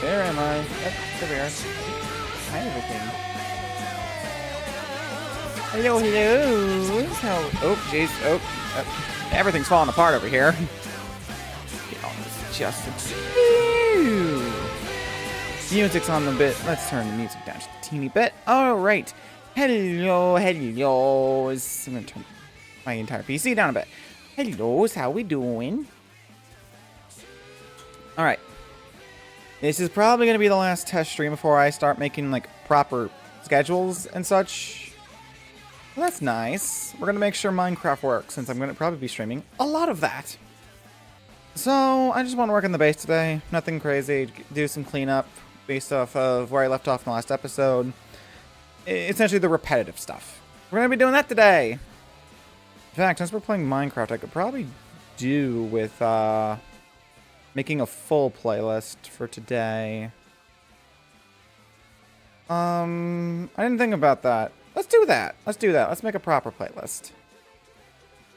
Where am I? Yep, there we are. Hi, everything. Hello, hello. How? Oh, jeez. Oh, everything's falling apart over here. Get all this just music's on the bit. Let's turn the music down just a teeny bit. All right. Hello, hello. I'm gonna turn my entire PC down a bit. Hello, how we doing? All right. This is probably going to be the last test stream before I start making, like, proper schedules and such. Well, that's nice. We're going to make sure Minecraft works, since I'm going to probably be streaming a lot of that. So, I just want to work on the base today. Nothing crazy. Do some cleanup based off of where I left off in the last episode. Essentially the repetitive stuff. We're going to be doing that today. In fact, since we're playing Minecraft, I could probably do with, making a full playlist for today. I didn't think about that. Let's do that. Let's make a proper playlist.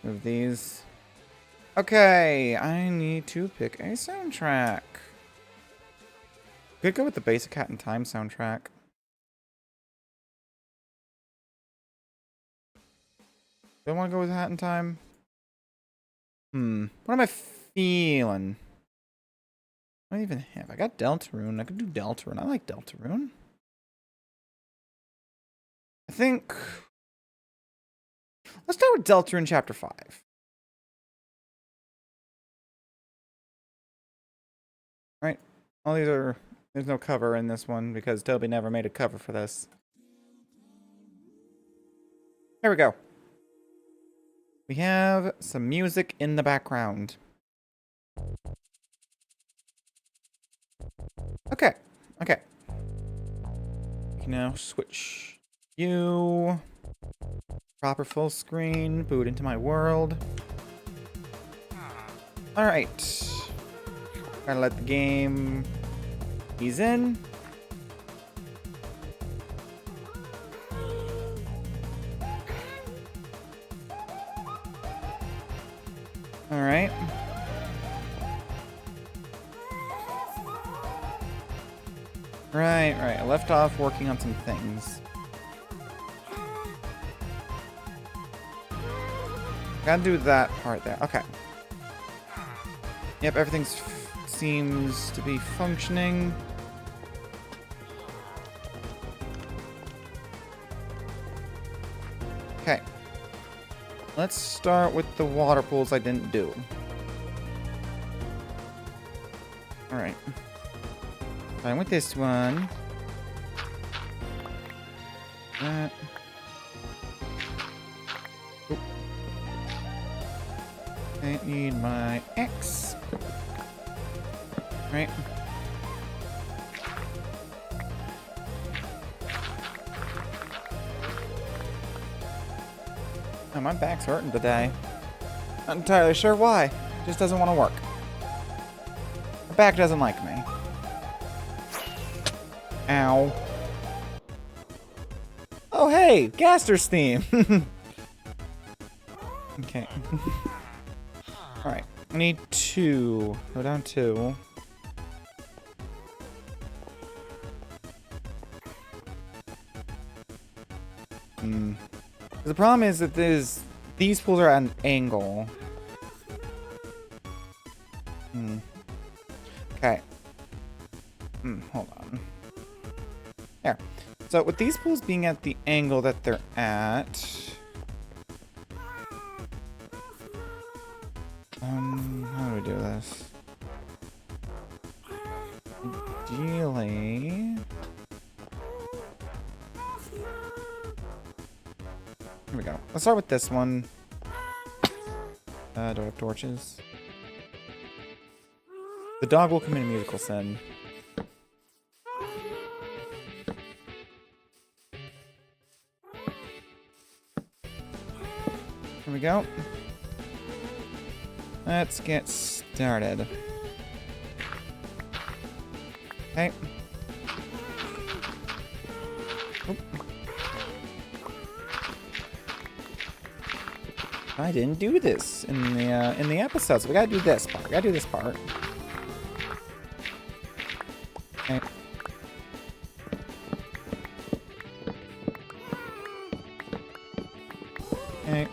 Move these. Okay, I need to pick a soundtrack. Could go with the basic Hat in Time soundtrack. Do I want to go with Hat in Time? What am I feeling? What do I even have? I got Deltarune. I could do Deltarune. I like Deltarune. I think... Let's start with Deltarune Chapter 5. Right. All these are... There's no cover in this one because Toby never made a cover for this. Here we go. We have some music in the background. Okay. Okay. We can now switch view. Proper full screen. Boot into my world. Alright. Gotta let the game ease in. Alright. Right. I left off working on some things. Gotta do that part there. Okay. Yep, everything seems to be functioning. Okay. Let's start with the water pools I didn't do. Alright. Fine with this one. That. Oop. I need my X. Right. Oh, my back's hurting today. Not entirely sure why. Just doesn't want to work. My back doesn't like me. Ow. Oh, hey! Gaster's theme! Okay. Alright. I need 2. Go down 2. The problem is that these pools are at an angle. Okay. Hold on. There. So with these pools being at the angle that they're at, how do we do this? Ideally, here we go. Let's start with this one. Do I have torches? The dog will commit a musical sin. Here we go. Let's get started. Okay. Oop. I didn't do this in the episode, so we gotta do this part. We gotta do this part. Okay. Okay.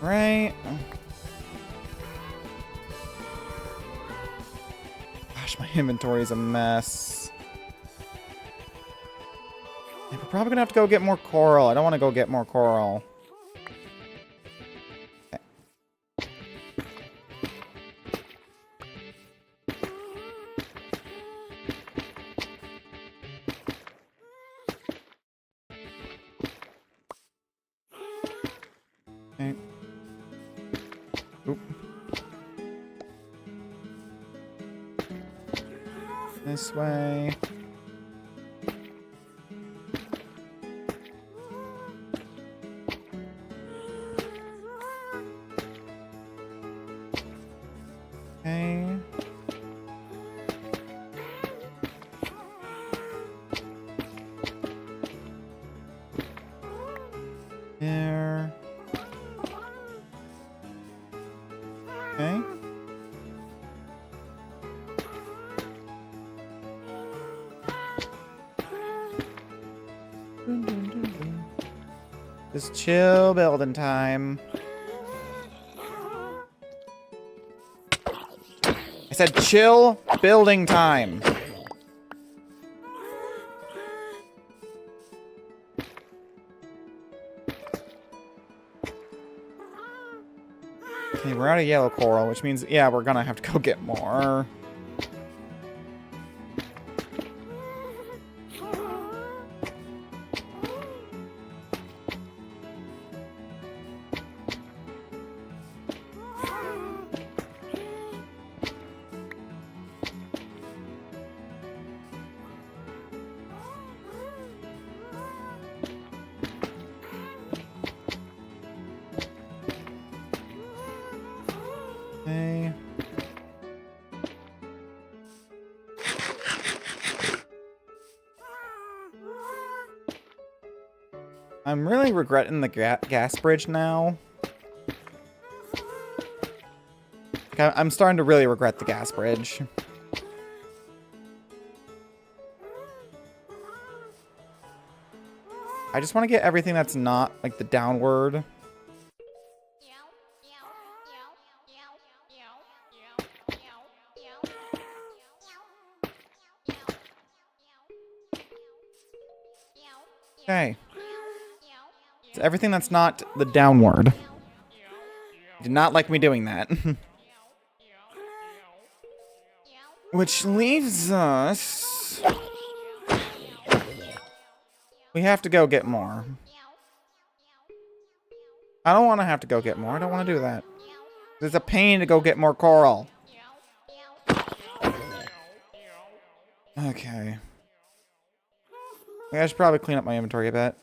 Right. Gosh, my inventory is a mess. We're probably gonna have to go get more coral. I don't want to go get more coral. Okay. Oop. This way. Okay. There. Okay. Just chill building time. I said chill building time. Okay, we're out of yellow coral, which means, yeah, we're gonna have to go get more. Okay. I'm really regretting the gas bridge now. Like, I'm starting to really regret the gas bridge. I just want to get everything that's not, like, the downward. Okay. So everything that's not the downward. Did not like me doing that. Which leaves us... We have to go get more. I don't want to have to go get more. I don't want to do that. It's a pain to go get more coral. Okay. I should probably clean up my inventory a bit.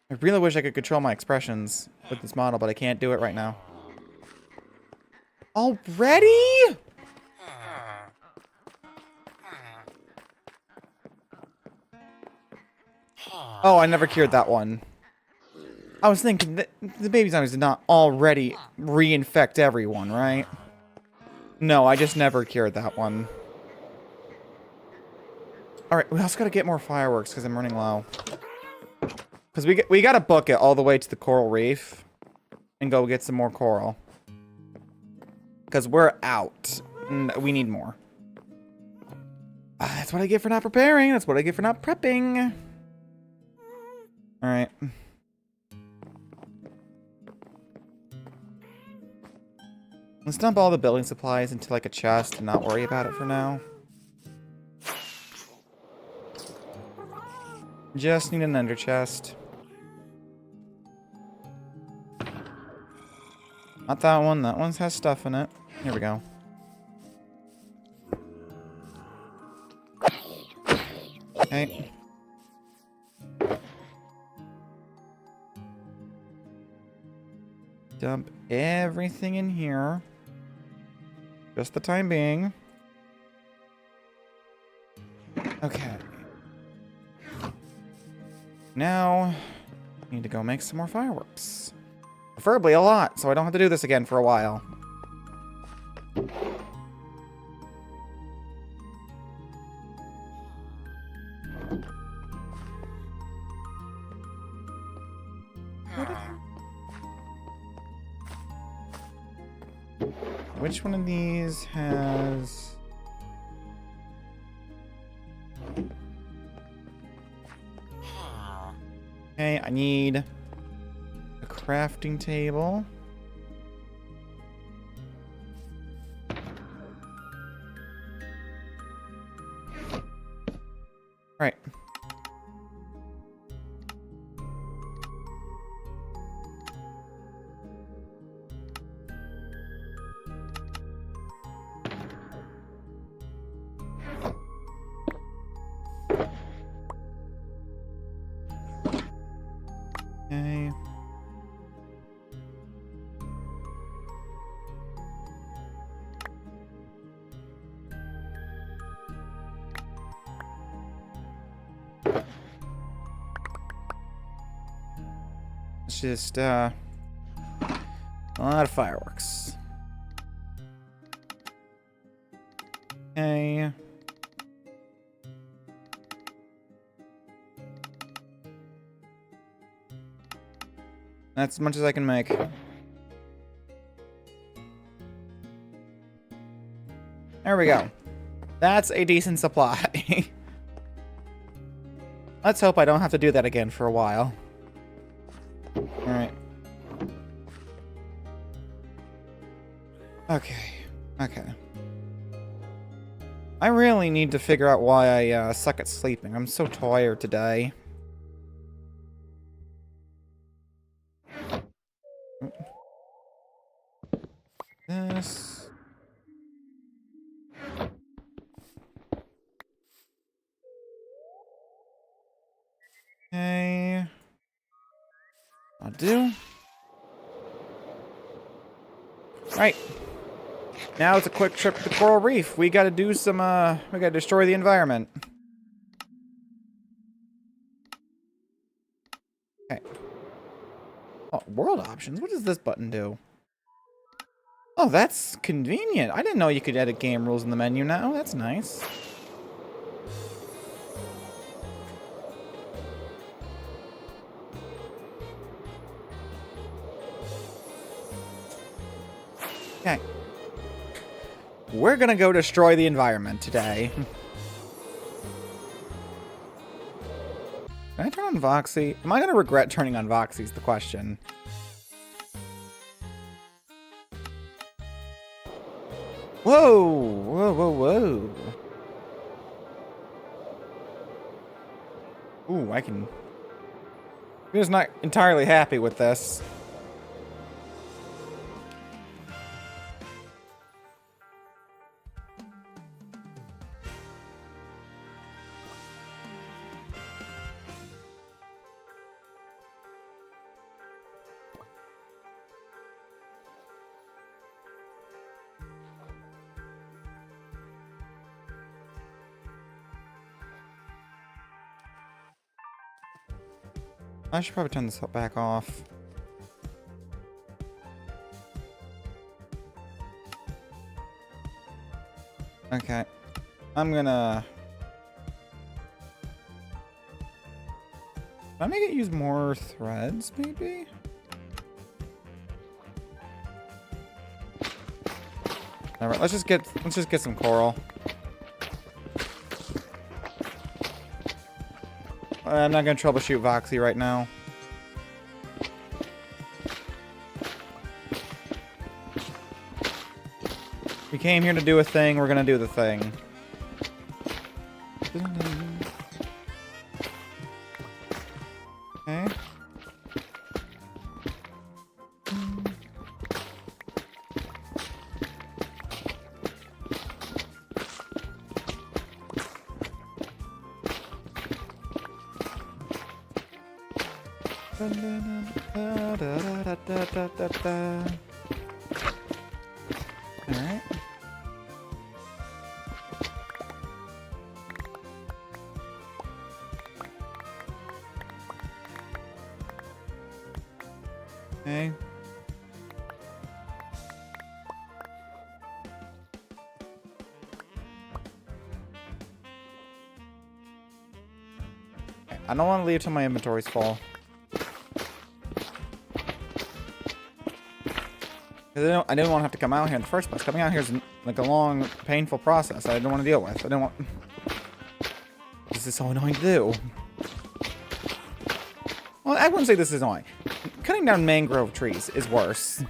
I really wish I could control my expressions with this model, but I can't do it right now. Already? Oh, I never cured that one. I was thinking that the baby zombies did not already reinfect everyone, right? No, I just never cured that one. Alright, we also gotta get more fireworks because I'm running low. Because we gotta book it all the way to the coral reef and go get some more coral. Because we're out. And we need more. That's what I get for not preparing. That's what I get for not prepping. Alright. Let's dump all the building supplies into like a chest and not worry about it for now. Just need an ender chest. Not that one. That one has stuff in it. Here we go. Okay. Dump everything in here. Just the time being. Okay. Now, I need to go make some more fireworks. Preferably a lot, so I don't have to do this again for a while. Which one of these has... Okay, I need a crafting table. Right. Okay. It's just, a lot of fireworks. Okay. That's as much as I can make. There we go. That's a decent supply. Let's hope I don't have to do that again for a while. Alright. Okay. Okay. I really need to figure out why I suck at sleeping. I'm so tired today. This. Okay. I'll do. Right. Now it's a quick trip to the Coral Reef. We gotta do some, we gotta destroy the environment. Okay. Oh, world options? What does this button do? Oh, that's convenient. I didn't know you could edit game rules in the menu now. That's nice. Okay. We're gonna go destroy the environment today. Can I turn on Voxy? Am I gonna regret turning on Voxy is the question. Whoa! Whoa, whoa, whoa. Ooh, I can... I'm just not entirely happy with this. I should probably turn this back off. Okay. I'm gonna... Can I make it use more threads, maybe? Alright, let's just get some coral. I'm not gonna troubleshoot Voxy right now. We came here to do a thing, we're gonna do the thing. Okay. Alright. Okay. I don't want to leave till my inventory's full. Because I didn't want to have to come out here in the first place. Coming out here is like a long, painful process I didn't want to deal with. I didn't want... This is so annoying to do. Well, I wouldn't say this is annoying. Cutting down mangrove trees is worse.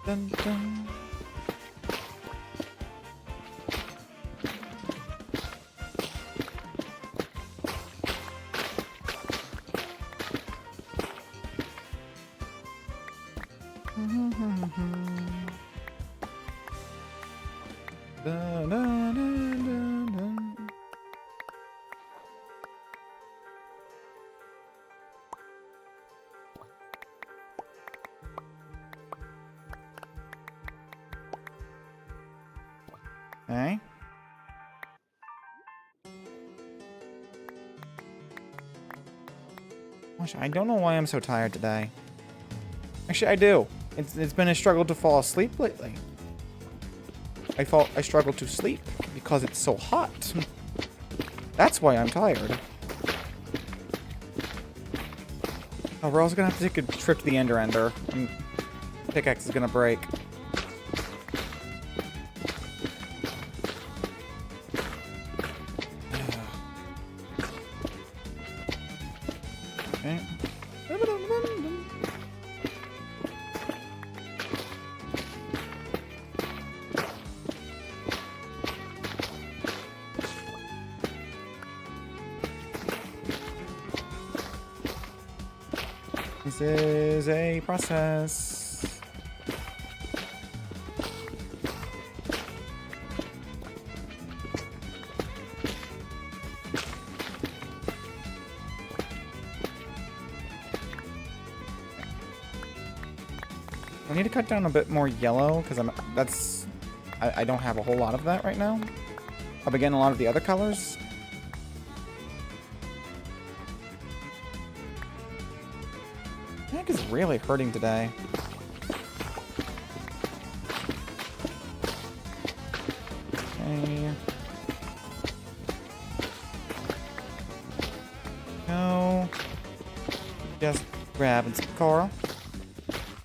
Dun, dun. Dun, dun, dun, dun, dun. Okay. Gosh, I don't know why I'm so tired today. Actually, I do. It's been a struggle to fall asleep lately. I struggle to sleep because it's so hot. That's why I'm tired. Oh, we're also gonna have to take a trip to the Ender Ender. Pickaxe is gonna break. Okay. This is a process. I need to cut down a bit more yellow because I don't have a whole lot of that right now. I'll be getting a lot of the other colors. My neck is really hurting today. Okay. No. Just grabbing some coral.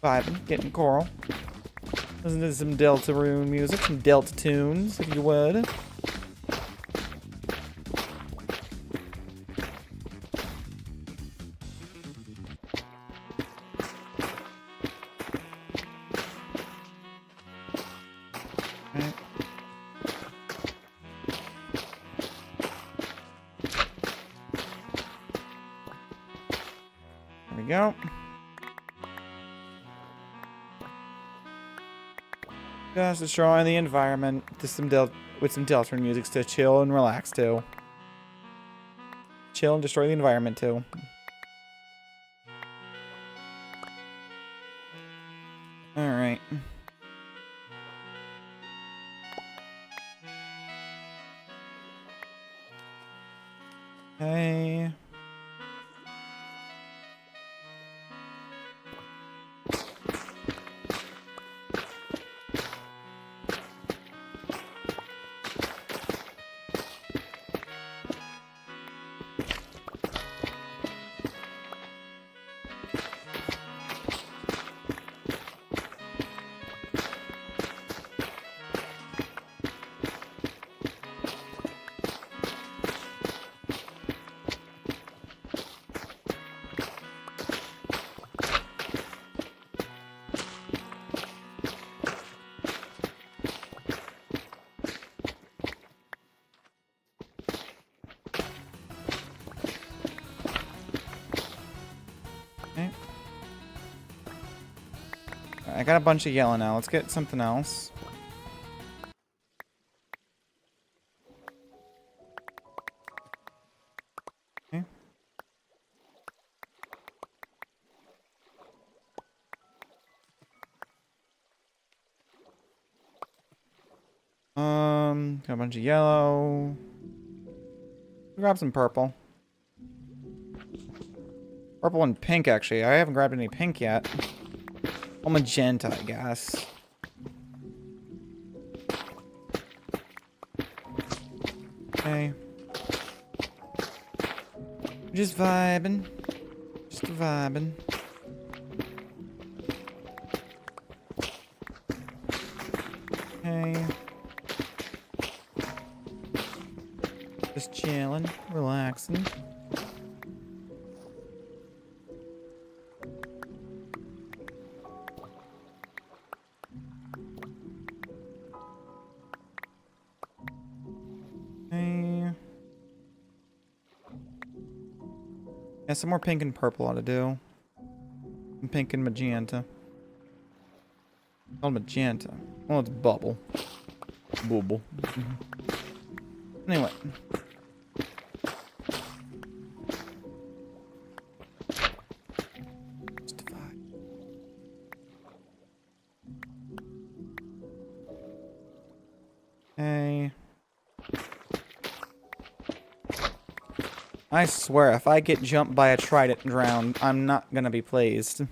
Vibing, getting coral. Listen to some Deltarune music, some Delta tunes, if you would. Right. There we go. Just destroying the environment with some Deltarune music to chill and relax to. Chill and destroy the environment too. Alright. Okay. Okay. I got a bunch of yellow now. Let's get something else. A bunch of yellow. Grab some purple. Purple and pink, actually. I haven't grabbed any pink yet. Well, magenta, I guess. Okay. Just vibing. Just vibing. Okay. Just chilling, relaxing. Yeah, some more pink and purple ought to do. And pink and magenta. Oh, magenta. Well, it's bubble. Bubble. Anyway. Just divide. Okay. I swear, if I get jumped by a trident and drowned, I'm not gonna be pleased.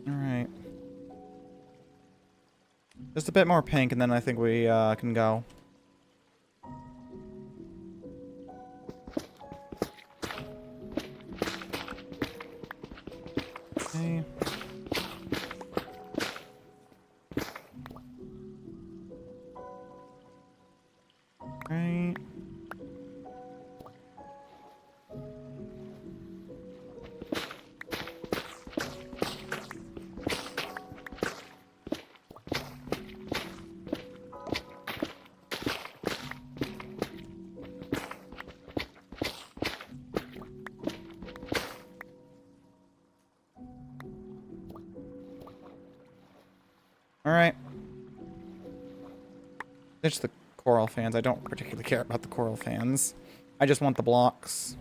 Alright. Just a bit more pink, and then I think we can go. Okay. Right. Alright. Ditch the coral fans. I don't particularly care about the coral fans. I just want the blocks.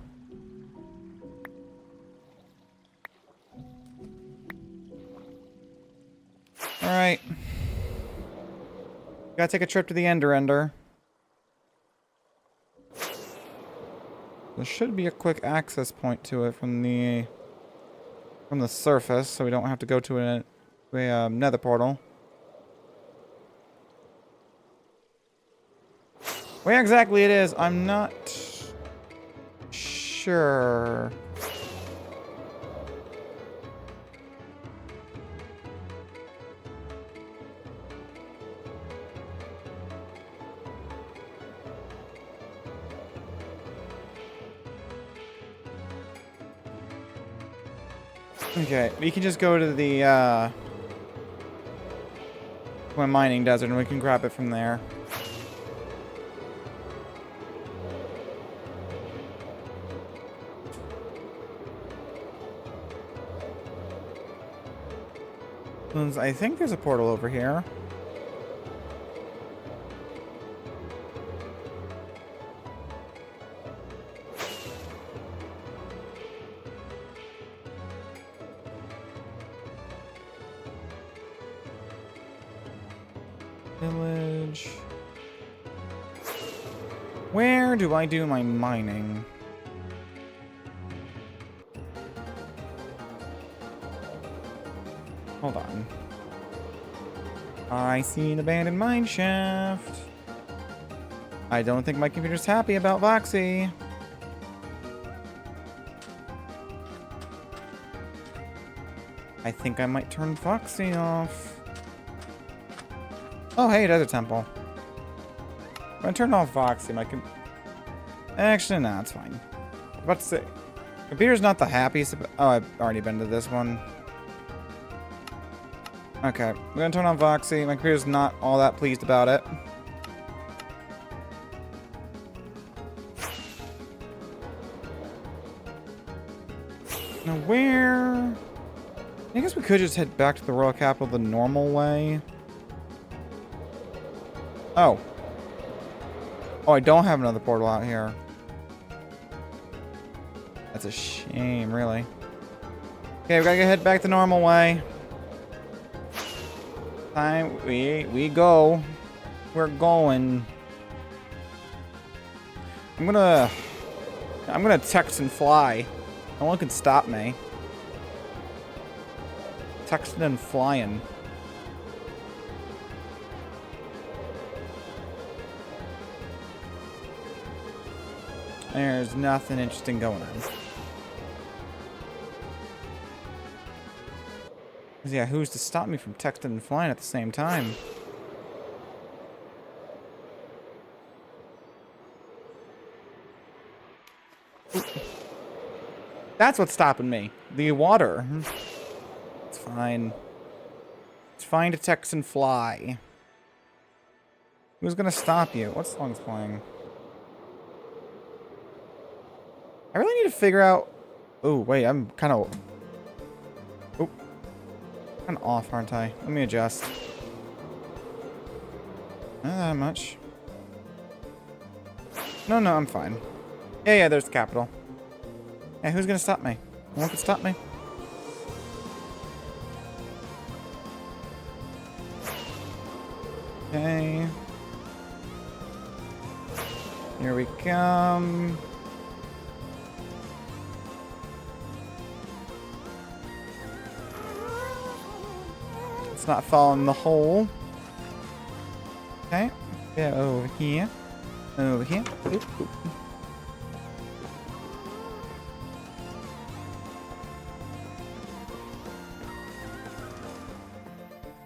Alright. Gotta take a trip to the Ender Ender. There should be a quick access point to it from the surface, so we don't have to go to a nether portal. Where exactly it is, I'm not sure. Okay, we can just go to the mining desert and we can grab it from there. I think there's a portal over here. Village. Where do I do my mining? Hold on. I see an abandoned mine shaft. I don't think my computer's happy about Voxy. I think I might turn Voxy off. Oh, hey, it has a temple. When I turn off Voxy, my actually, no, it's fine. I was about to say, computer's not the happiest about... Oh, I've already been to this one. Okay, I'm gonna turn on Voxy. My computer's not all that pleased about it. Now where... I guess we could just head back to the Royal Capital the normal way. Oh. Oh, I don't have another portal out here. That's a shame, really. Okay, we gotta head back the normal way. Time we go. We're going. I'm gonna text and fly. No one can stop me. Texting and flying. There's nothing interesting going on. Yeah, who's to stop me from texting and flying at the same time? That's what's stopping me. The water. It's fine. It's fine to text and fly. Who's gonna stop you? What song's playing? I really need to figure out... Oh, wait, I'm kind of... Oh. Kind of off, aren't I? Let me adjust. Not that much. No, I'm fine. Yeah, there's the capital. Hey, who's gonna stop me? No one can stop me. Okay. Here we come. It's not falling the hole. Okay. Yeah, over here. Over here. Oop, oop.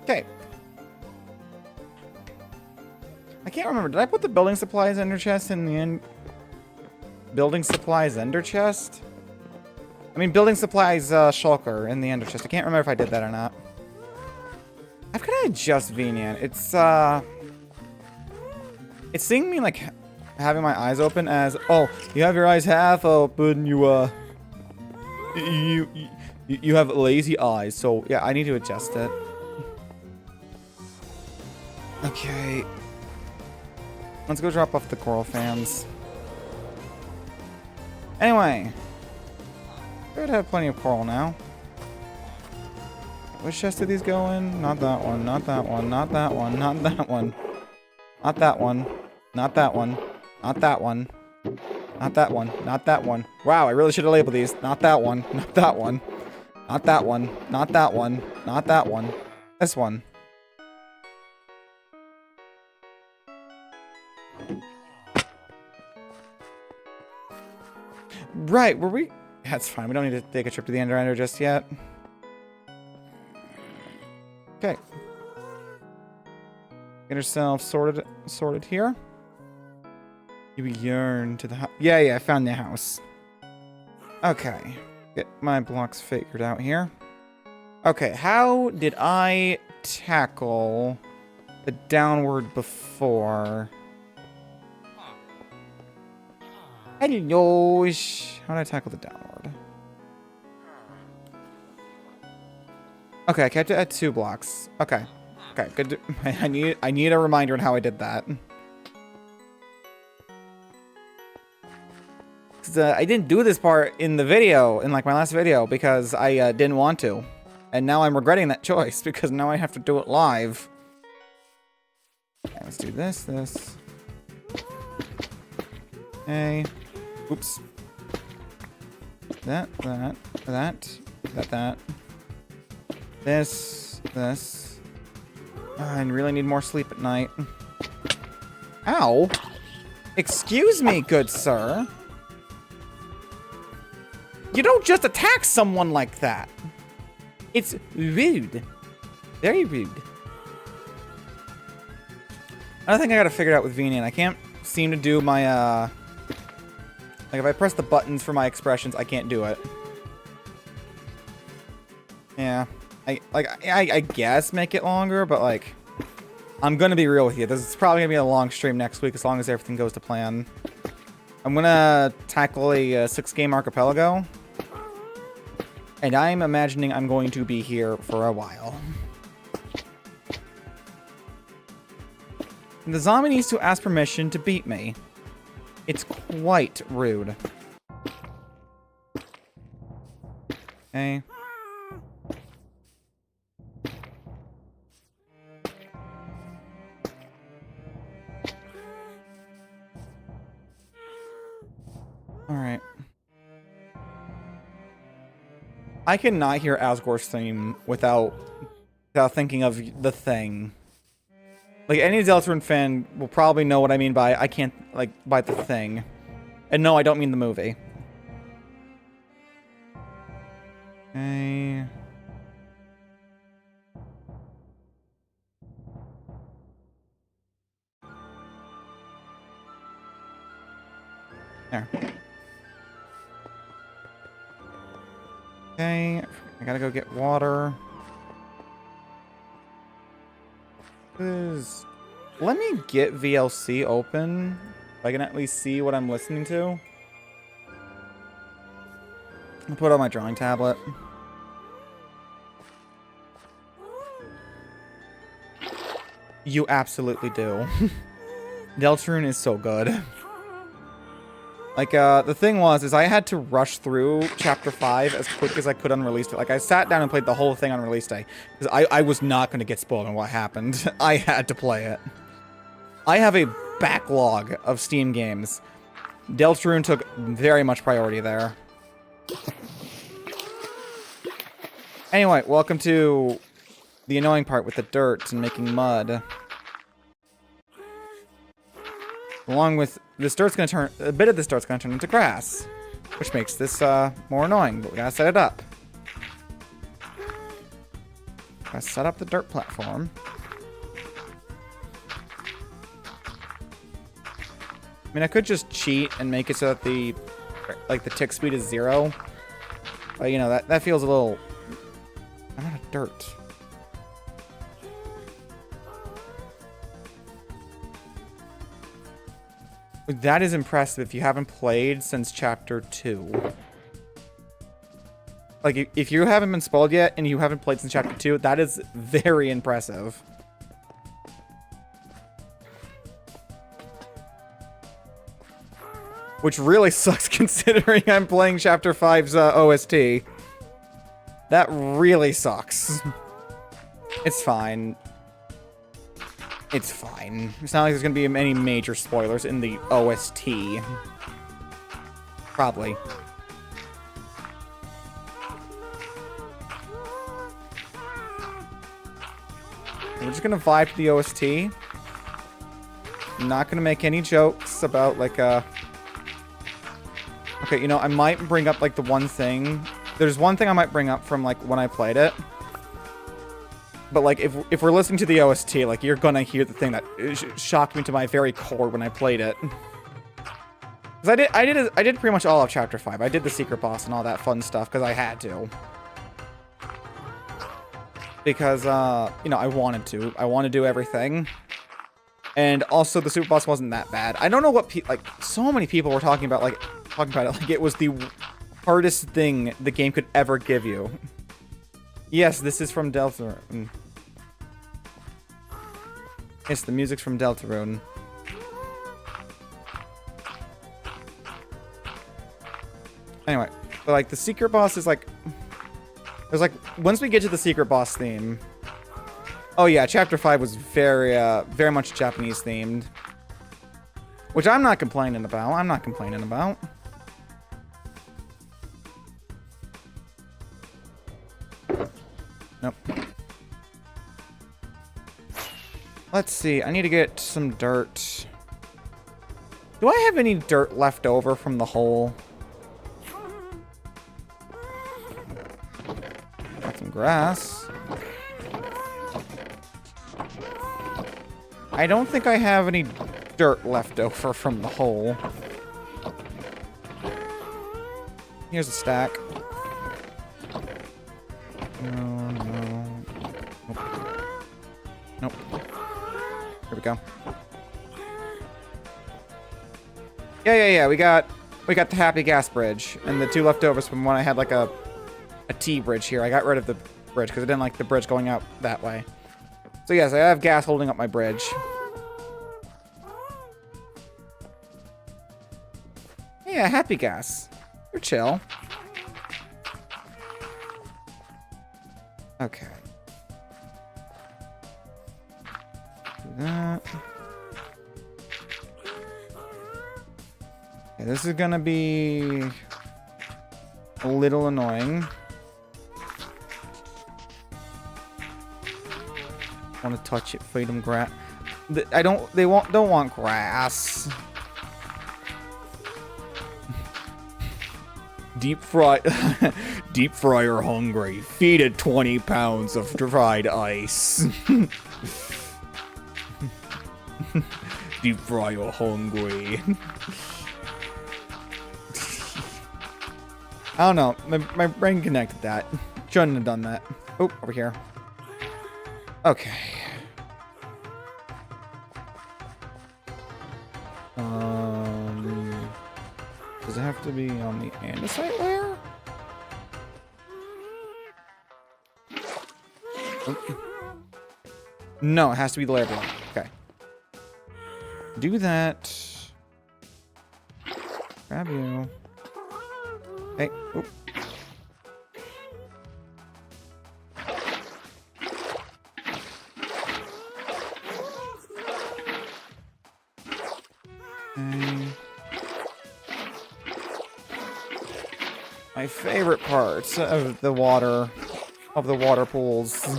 Okay. I can't remember. Did I put the building supplies ender chest in the end? Building supplies ender chest? I mean, building supplies shulker in the ender chest. I can't remember if I did that or not. I've got to adjust Venian. It's seeing me like having my eyes open as, oh, you have your eyes half open. You have lazy eyes. So yeah, I need to adjust it. Okay. Let's go drop off the coral fans. Anyway. Should have plenty of coral now. Which chest did these go in? Not that one, not that one, not that one, not that one. Not that one. Not that one. Not that one. Not that one. Not that one. Wow, I really should have labeled these. Not that one. Not that one. Not that one. Not that one. Not that one. This one. Right, were we... That's fine, we don't need to take a trip to the Ender just yet. Okay. Get yourself sorted here. You yearn to the house. Yeah, I found the house. Okay. Get my blocks figured out here. Okay, how did I tackle the downward before? Hello. How did I tackle the downward? Okay, I kept it at 2 blocks. Okay. Okay, good. I need a reminder on how I did that. I didn't do this part in the video, in like my last video, because I didn't want to. And now I'm regretting that choice, because now I have to do it live. Okay, let's do this. Okay. Oops. That. This. I really need more sleep at night. Ow! Excuse me, good sir. You don't just attack someone like that. It's rude. Very rude. Another thing I gotta figure out with Venian, I can't seem to do my, like if I press the buttons for my expressions, I can't do it. Yeah. I guess make it longer, but like, I'm gonna be real with you. This is probably gonna be a long stream next week as long as everything goes to plan. I'm gonna tackle a 6-game archipelago. And I'm imagining I'm going to be here for a while. The zombie needs to ask permission to beat me. It's quite rude. Okay. Alright. I cannot hear Asgore's theme without thinking of The Thing. Like, any Deltarune fan will probably know what I mean by, by The Thing. And no, I don't mean the movie. Okay. There. Okay, I gotta go get water. Let me get VLC open. If I can at least see what I'm listening to. I'll put it on my drawing tablet. You absolutely do. Deltarune is so good. Like, the thing was, I had to rush through Chapter 5 as quick as I could on release day. Like, I sat down and played the whole thing on release day. Because I was not going to get spoiled on what happened. I had to play it. I have a backlog of Steam games. Deltarune took very much priority there. Anyway, welcome to the annoying part with the dirt and making mud. Along with this dirt's gonna turn, a bit of this dirt's gonna turn into grass, which makes this more annoying. But we gotta set it up. Gotta set up the dirt platform. I mean, I could just cheat and make it so that the tick speed is 0. But you know that feels a little. I'm out of dirt. That is impressive if you haven't played since Chapter 2. Like, if you haven't been spoiled yet and you haven't played since Chapter 2, that is very impressive. Which really sucks considering I'm playing Chapter 5's OST. That really sucks. It's fine. It's fine. It's not like there's gonna be any major spoilers in the OST. Probably. We're just gonna vibe to the OST. I'm not gonna make any jokes about, like, Okay, you know, I might bring up, like, the one thing. There's one thing I might bring up from, like, when I played it. But, like, if we're listening to the OST, like, you're gonna hear the thing that shocked me to my very core when I played it. Because I did pretty much all of Chapter 5. I did the secret boss and all that fun stuff, because I had to. Because, you know, I wanted to. I want to do everything. And also, the super boss wasn't that bad. I don't know what like, so many people were talking about it like it was the hardest thing the game could ever give you. Yes, this is from Deltarune. Yes, the music's from Deltarune. Anyway, but, like, the secret boss is, like... There's, like, once we get to the secret boss theme... Oh, yeah, Chapter 5 was very, very much Japanese themed. Which I'm not complaining about. I'm not complaining about. Nope. Let's see. I need to get some dirt. Do I have any dirt left over from the hole? Got some grass. I don't think I have any dirt left over from the hole. Here's a stack. No, no. Nope. Nope. Here we go. Yeah. We got the Happy Gas Bridge and the 2 leftovers from when I had like a T bridge here. I got rid of the bridge because I didn't like the bridge going out that way. So yes, I have gas holding up my bridge. Yeah, happy gas. You're chill. Okay. Do that. Okay, this is gonna be a little annoying. Want to touch it, feed them grass. I don't. They don't want grass. Deep fry. Deep fryer hungry. Feed it 20 pounds of dried ice. Deep fryer hungry. I don't know. My brain connected that. Shouldn't have done that. Oh, over here. Okay. Does it have to be on the andesite layer? Oh. No, it has to be the layer below. Okay. Do that. Grab you. Hey. Oop. My favorite parts of the water pools.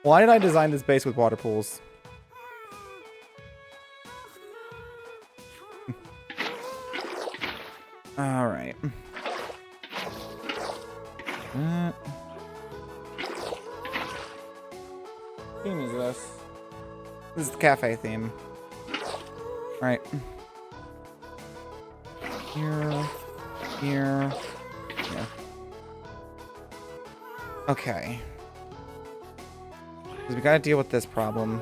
Why did I design this base with water pools? All right. What theme is this? This is the cafe theme. All right. Here. Okay. Because we gotta deal with this problem.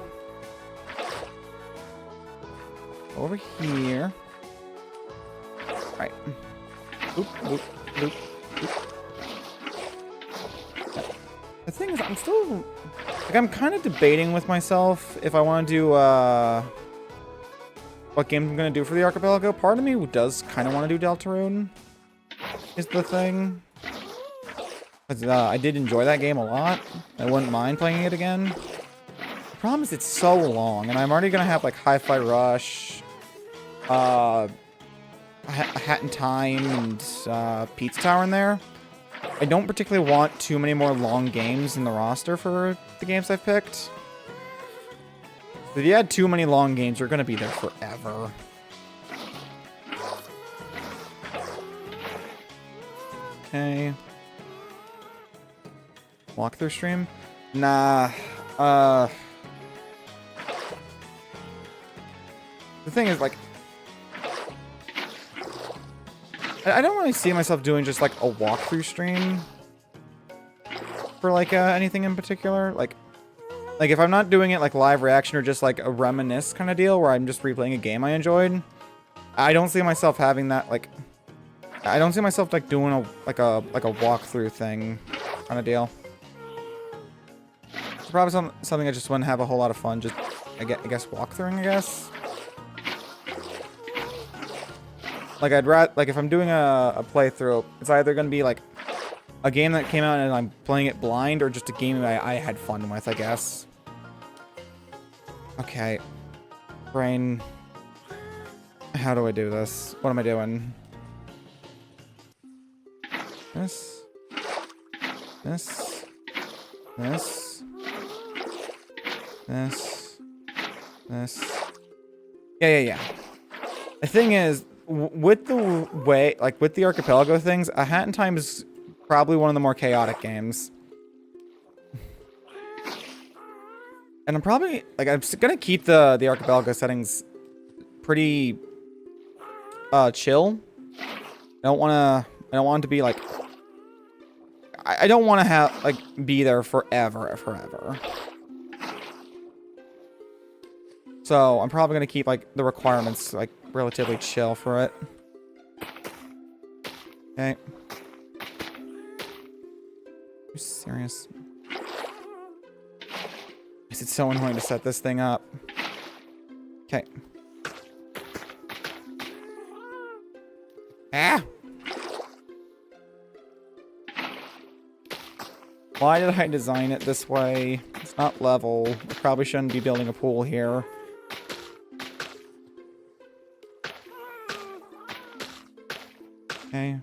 Over here. Right. Oop, oop, oop, oop. The thing is, I'm still... Like, I'm kind of debating with myself if I want to do, what game I'm going to do for the archipelago. Part of me does kind of want to do Deltarune. Is the thing. I did enjoy that game a lot. I wouldn't mind playing it again. The problem is it's so long, and I'm already gonna have like Hi-Fi Rush, Hat in Time, and Pizza Tower in there. I don't particularly want too many more long games in the roster for the games I've picked. If you add too many long games, you're gonna be there forever. Okay. Walkthrough stream? Nah. The thing is, like... I don't really see myself doing just, like, a walkthrough stream. For, like, anything in particular. Like, if I'm not doing it, like, live reaction or just, like, a reminisce kind of deal where I'm just replaying a game I enjoyed. I don't see myself having that, like... I don't see myself, like, doing a walkthrough thing kind of deal. It's probably something I just wouldn't have a whole lot of fun, just, I guess, walkthroughing, I guess. Like, I'd rather, like, if I'm doing a playthrough, it's either going to be, like, a game that came out and I'm playing it blind, or just a game that I had fun with, I guess. Okay. Brain. How do I do this? What am I doing? This. This. This. This. This. Yeah. The thing is, with the way, like, with the archipelago things, A Hat in Time is probably one of the more chaotic games. And I'm probably, like, I'm gonna keep the archipelago settings pretty, chill. I don't want it to be, like, I don't want to have, like, be there forever. So, I'm probably going to keep, like, the requirements, like, relatively chill for it. Okay. Are you serious? It's so annoying to set this thing up. Okay. Ah! Why did I design it this way? It's not level. I probably shouldn't be building a pool here. Okay.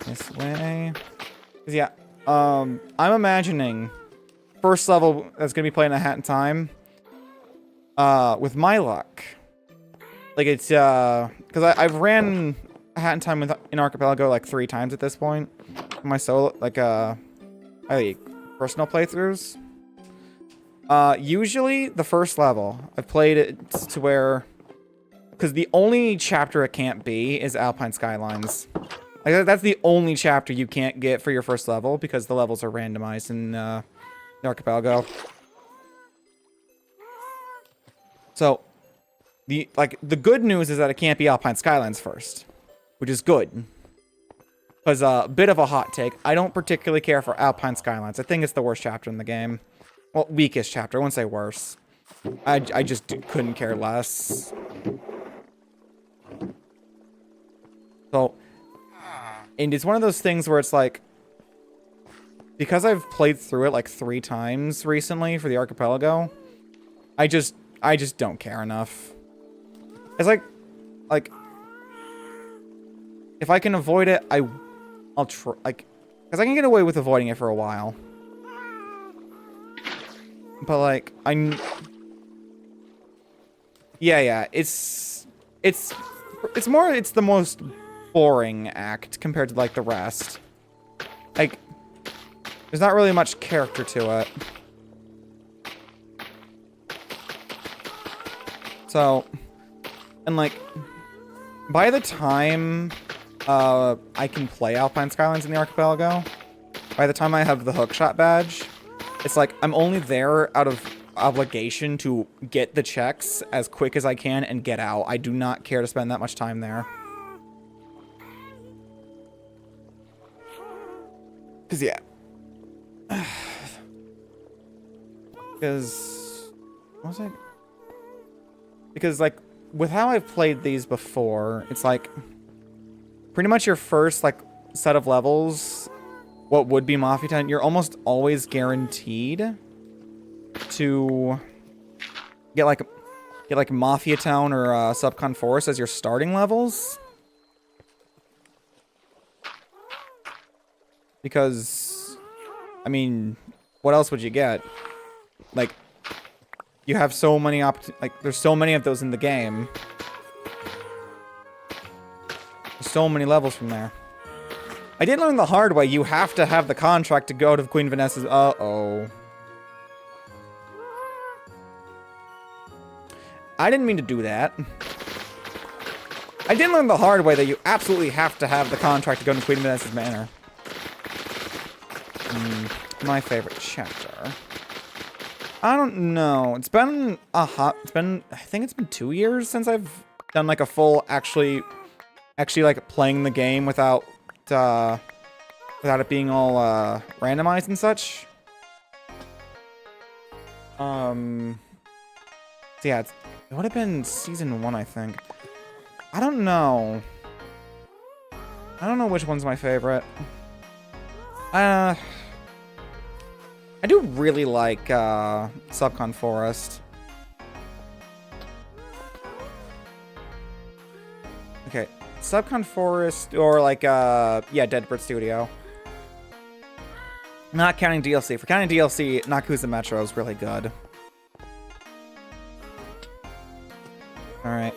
This way. 'Cause yeah, I'm imagining first level that's gonna be playing a Hat in Time. With my luck, like it's because I've ran a Hat in Time in Archipelago like 3 times at this point. My solo, like personal playthroughs. Usually the first level I've played it to where, because the only chapter it can't be is Alpine Skylines. Like that's the only chapter you can't get for your first level because the levels are randomized in Archipelago. So the good news is that it can't be Alpine Skylines first, which is good. Because a bit of a hot take, I don't particularly care for Alpine Skylines. I think it's the worst chapter in the game. Well, weakest chapter. I wouldn't say worse. I just couldn't care less. So, and it's one of those things where it's like, because I've played through it like 3 times recently for the Archipelago, I just don't care enough. It's like, if I can avoid it, I'll try, like, because I can get away with avoiding it for a while. But like, yeah, it's the most boring act compared to like the rest. Like, there's not really much character to it. So, and like, by the time I can play Alpine Skylines in the Archipelago, by the time I have the hookshot badge, it's like I'm only there out of obligation to get the checks as quick as I can and get out. I do not care to spend that much time there. Because, yeah. Because... what was it? Because, like, with how I've played these before, it's like... pretty much your first, like, set of levels, what would be Mafia Town, you're almost always guaranteed to get like Mafia Town or Subcon Forest as your starting levels. Because, I mean, what else would you get? Like, you have so many there's so many of those in the game. There's so many levels from there. I did learn the hard way. You have to have the contract to go to Queen Vanessa's. Uh-oh. I didn't mean to do that. I did learn the hard way that you absolutely have to have the contract to go to Queen Vanessa's Manor. My favorite chapter. I don't know. It's been I think it's been 2 years since I've done like a full actually like playing the game without it being all randomized and such. So yeah, it would have been season 1, I think. I don't know. I don't know which one's my favorite. I do really like Subcon Forest. Okay, Subcon Forest or like yeah, Deadbird Studio. Not counting DLC. For counting DLC, Nakusa Metro is really good. Alright.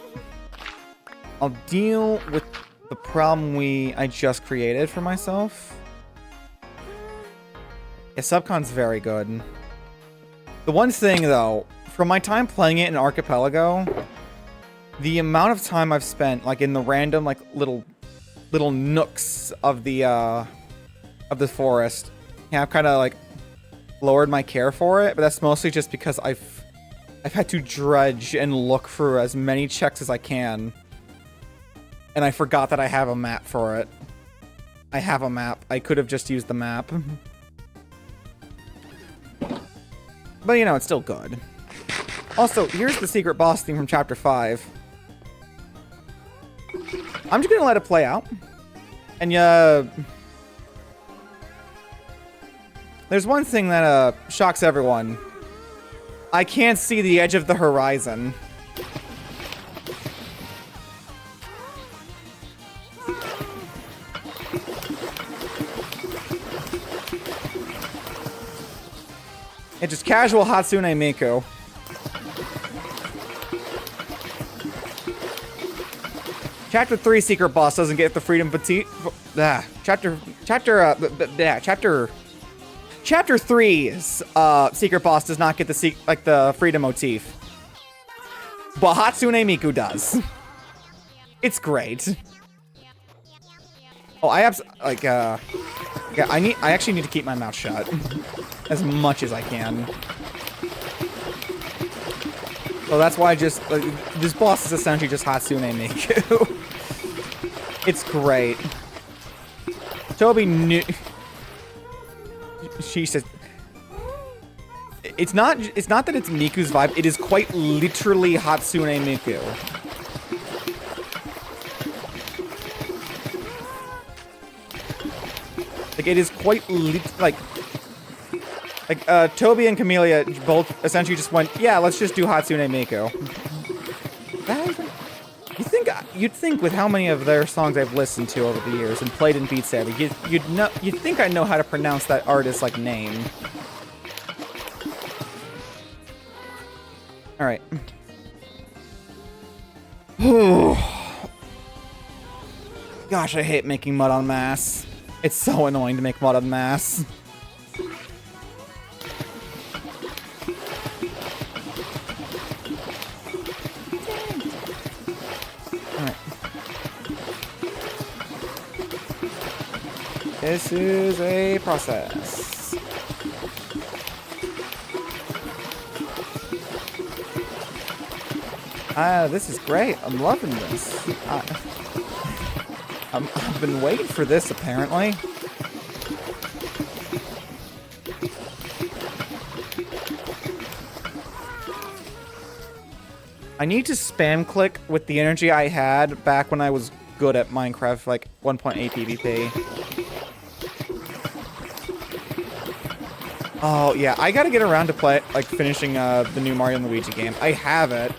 I'll deal with the problem I just created for myself. Yeah, Subcon's very good. The one thing, though, from my time playing it in Archipelago, the amount of time I've spent, like, in the random, like, little nooks of the forest, yeah, I've kind of, like, lowered my care for it, but that's mostly just because I've had to dredge and look through as many checks as I can. And I forgot that I have a map for it. I have a map. I could have just used the map. But, you know, it's still good. Also, here's the secret boss theme from Chapter 5. I'm just gonna let it play out. And there's one thing that shocks everyone. I can't see the edge of the horizon. It's just casual Hatsune Miku. Chapter 3 secret boss doesn't get the freedom petite. Chapter 3's secret boss does not get the freedom motif. But Hatsune Miku does. It's great. Oh, I actually need to keep my mouth shut as much as I can. So that's why this boss is essentially just Hatsune Miku. It's great. Toby knew. She says, it's not that it's Miku's vibe. It is quite literally Hatsune Miku. Like it is quite Toby and Camellia both essentially just went, yeah, let's just do Hatsune Miku. You'd think with how many of their songs I've listened to over the years and played in Beat Saber, you'd think I know how to pronounce that artist's name. All right. Gosh, I hate making mud on mass. It's so annoying to make mud on mass. This is a process. This is great. I'm loving this. I've been waiting for this, apparently. I need to spam click with the energy I had back when I was good at Minecraft, 1.8 PvP. Oh, yeah, I gotta get around to finishing the new Mario & Luigi game. I have it.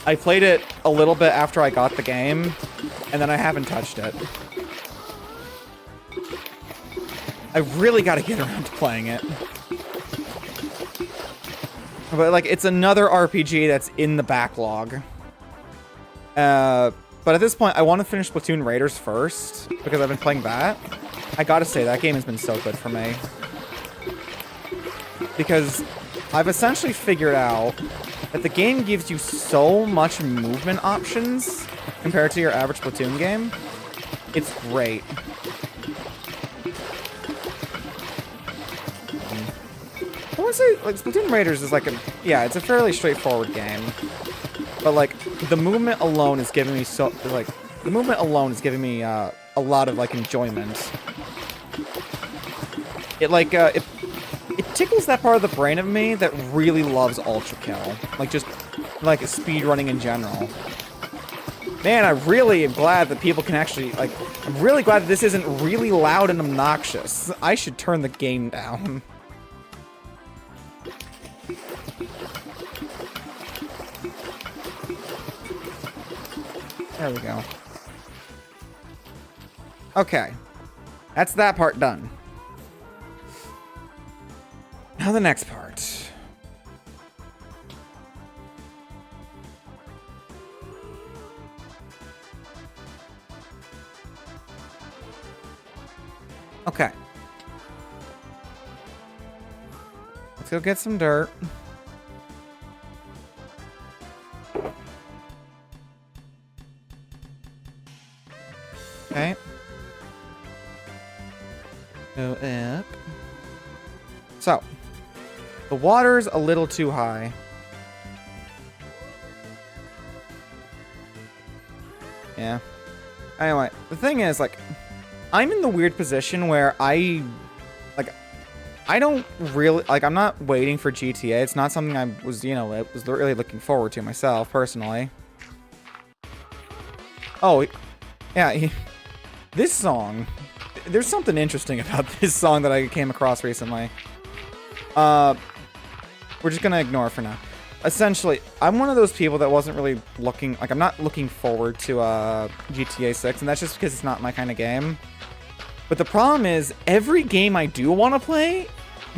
I played it a little bit after I got the game, and then I haven't touched it. I really gotta get around to playing it. But, it's another RPG that's in the backlog. But at this point, I want to finish Splatoon Raiders first, because I've been playing that. I gotta say, that game has been so good for me. Because I've essentially figured out that the game gives you so much movement options compared to your average Splatoon game. It's great. I want to say, Splatoon Raiders is it's a fairly straightforward game. But, the movement alone is giving me the movement alone is giving me, a lot of, it, it tickles that part of the brain of me that really loves Ultra Kill. Just speedrunning in general. Man, I really am glad that people can actually, I'm really glad that this isn't really loud and obnoxious. I should turn the game down. There we go. Okay. That's that part done. Now the next part. Okay. Let's go get some dirt. Okay. Go up. So, the water's a little too high. Yeah. Anyway, the thing is, I'm in the weird position where I don't really, like, I'm not waiting for GTA. It's not something I was, you know, I was really looking forward to myself, personally. Oh, yeah, this song, there's something interesting about this song that I came across recently. We're just gonna ignore it for now. Essentially, I'm one of those people that wasn't really looking, like, I'm not looking forward to GTA 6, and that's just because it's not my kind of game. But the problem is, every game I do want to play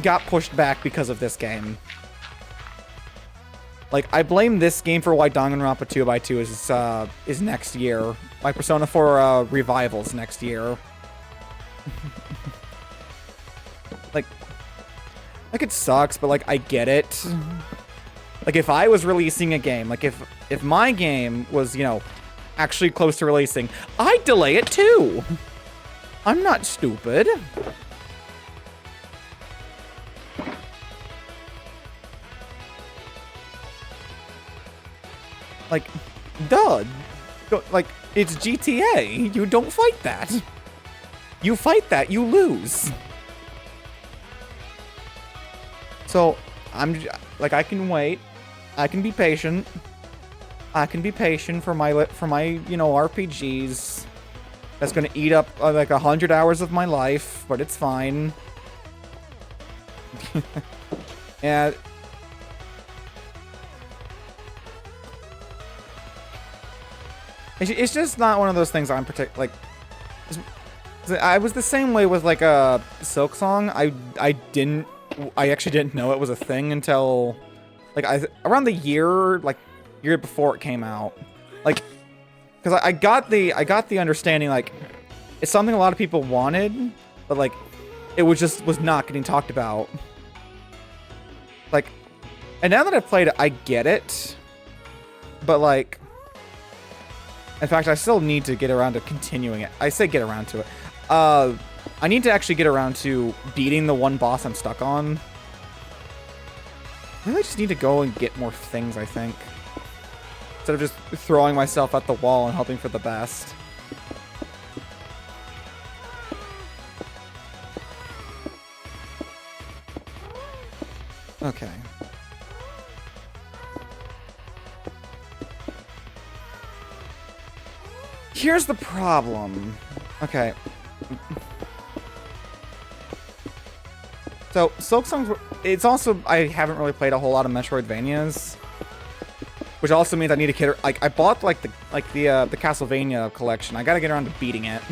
got pushed back because of this game. Like, I blame this game for why Danganronpa 2x2 is next year. My Persona 4 Revival's next year. like it sucks, but, like, I get it. Like, if I was releasing a game, like, if my game was, you know, actually close to releasing, I'd delay it too! I'm not stupid. Like, duh. Like, it's GTA. You don't fight that. You fight that, you lose. So, like, I can wait. I can be patient. I can be patient for my, you know, RPGs. That's gonna eat up, like, 100 hours of my life, but it's fine. And... It's just not one of those things I'm like... I was the same way with, like, a Silksong. I actually didn't know it was a thing until... Like, around the year before it came out. Like... Because I got the understanding, like, it's something a lot of people wanted, but, like, it was not getting talked about. Like, and now that I've played it, I get it. But, like, in fact, I still need to get around to continuing it. I say get around to it. I need to actually get around to beating the one boss I'm stuck on. I really just need to go and get more things, I think. Instead of just throwing myself at the wall and hoping for the best. Okay. Here's the problem. Okay. So, Silksong's... It's also... I haven't really played a whole lot of Metroidvanias. Which also means I need to get... Like, I bought, like, the Castlevania collection. I gotta get around to beating it.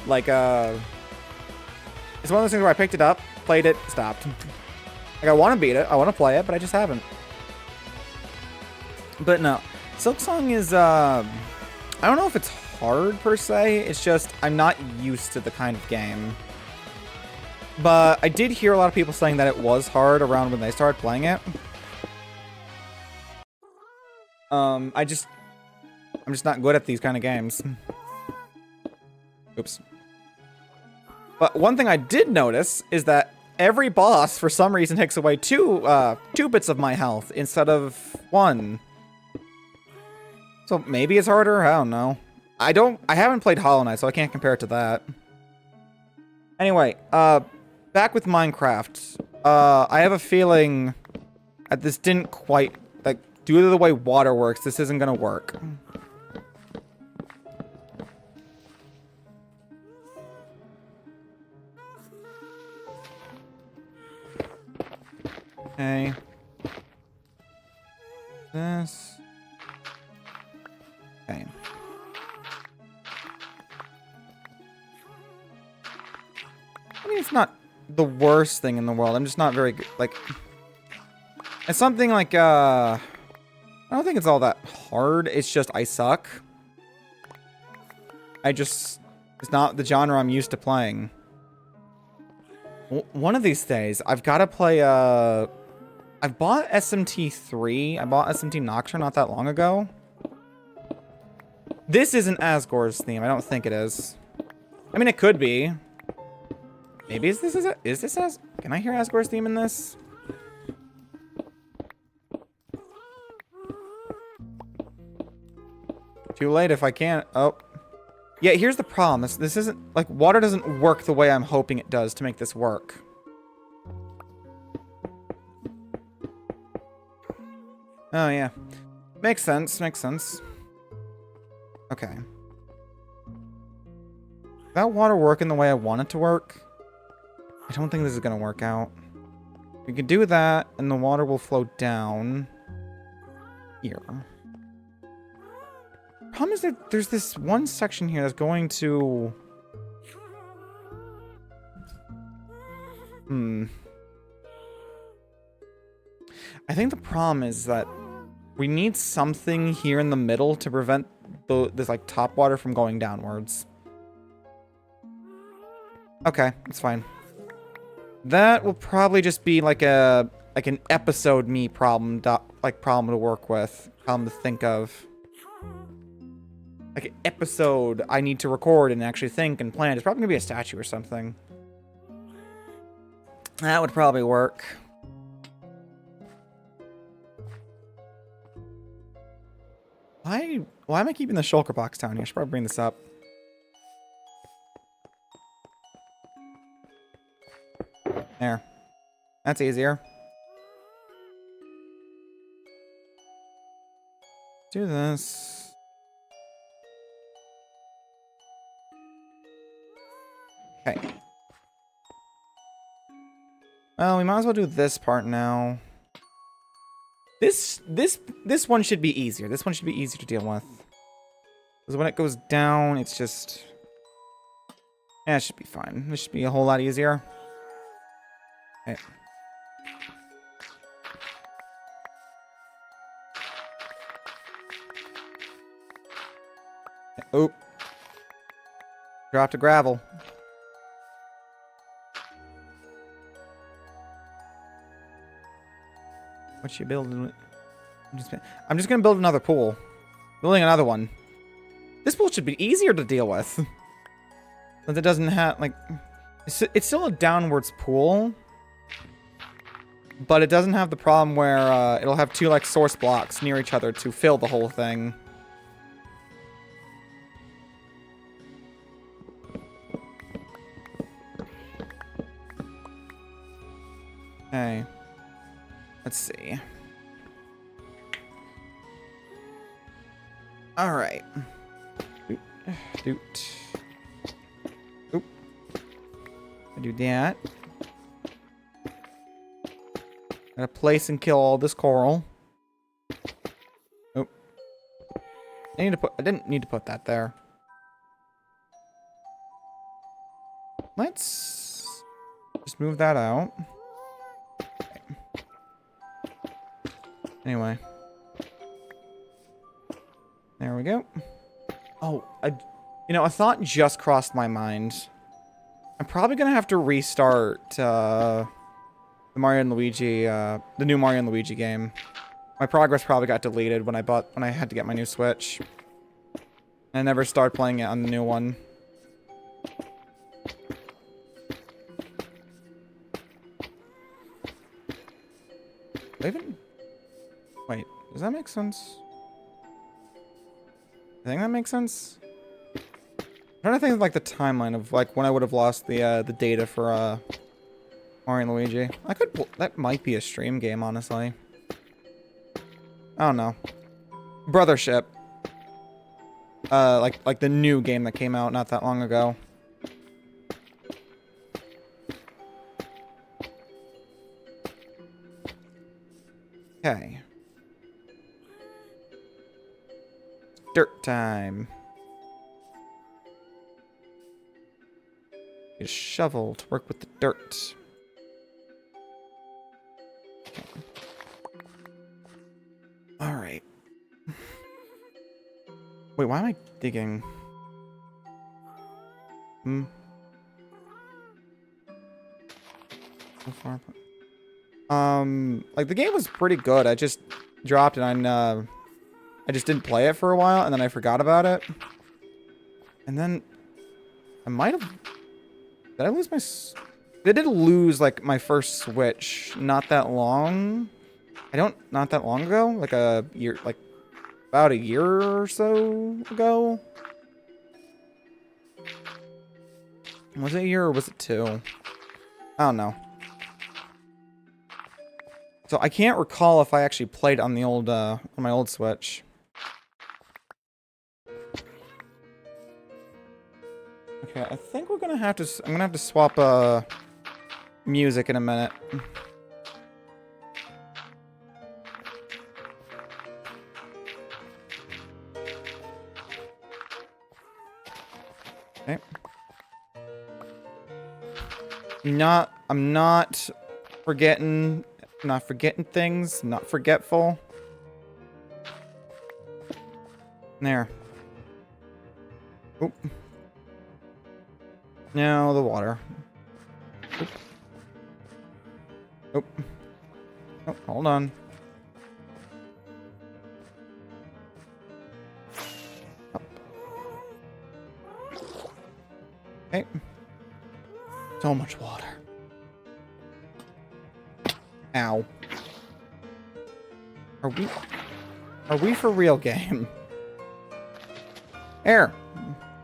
Like, it's one of those things where I picked it up, played it, stopped. Like, I want to beat it, I want to play it, but I just haven't. But no. Silksong is, I don't know if it's hard, per se. It's just, I'm not used to the kind of game. But I did hear a lot of people saying that it was hard around when they started playing it. I'm just not good at these kind of games. Oops. But one thing I did notice is that every boss, for some reason, takes away two bits of my health instead of one. So maybe it's harder? I don't know. I haven't played Hollow Knight, so I can't compare it to that. Anyway, back with Minecraft. I have a feeling that this didn't quite, like, due to the way water works, this isn't gonna work. Okay. This. Okay. I mean, it's not the worst thing in the world. I'm just not very good. Like, it's something like, I don't think it's all that hard. It's just I suck. It's not the genre I'm used to playing. One of these days, I've got to play, I've bought SMT3. I bought SMT Nocturne not that long ago. This isn't Asgore's theme. I don't think it is. I mean, it could be. Maybe is this As? Can I hear Asgore's theme in this? Too late if I can't. Oh. Yeah, here's the problem. This isn't, like, water doesn't work the way I'm hoping it does to make this work. Oh, yeah. Makes sense, makes sense. Okay. That water working the way I want it to work? I don't think this is gonna work out. We can do that, and the water will flow down here. Problem is that there's this one section here that's going to... I think the problem is that we need something here in the middle to prevent this like top water from going downwards. Okay, it's fine. That will probably just be like an episode me problem, problem to work with, problem to think of. Like an episode I need to record and actually think and plan. It's probably gonna be a statue or something. That would probably work. Why am I keeping the shulker box down here? I should probably bring this up. There. That's easier. Do this. Okay. Well, we might as well do this part now. This one should be easier. This one should be easier to deal with. Because when it goes down, it's just... Yeah, it should be fine. This should be a whole lot easier. Okay. Oh. Dropped a gravel. What you building? I'm just gonna build another pool. Building another one. This pool should be easier to deal with. Since it doesn't have, like... It's still a downwards pool. But it doesn't have the problem where it'll have two, like, source blocks near each other to fill the whole thing. Okay. Let's see. Alright. Doot. Oop. I do that. Gotta place and kill all this coral. Oh. I didn't need to put that there. Let's just move that out. Anyway. There we go. Oh, a thought just crossed my mind. I'm probably gonna have to restart, the Mario and Luigi, the new Mario and Luigi game. My progress probably got deleted when I had to get my new Switch. I never started playing it on the new one. Wait, does that make sense? I think that makes sense. I'm trying to think of like the timeline of like when I would have lost the data for Mario and Luigi. That might be a stream game, honestly. I don't know. Brothership. Like the new game that came out not that long ago. Okay. Dirt time. Get a shovel to work with the dirt. Okay. All right. Wait, why am I digging? So far. Like the game was pretty good. I just dropped it on, I just didn't play it for a while, and then I forgot about it. And then I might have... Did I lose my... I did lose, like, my first Switch not that long. Not that long ago. Like a year, like, about a year or so ago. Was it a year or was it 2? I don't know. So I can't recall if I actually played on the old, on my old Switch. Okay, I think we're gonna have to, I'm gonna have to swap, music in a minute. Okay. I'm not forgetting things, not forgetful. There. Oop. Now the water. Oop. Oop. Oh, hold on. Up. Okay. So much water. Ow. Are we for real, game? Here.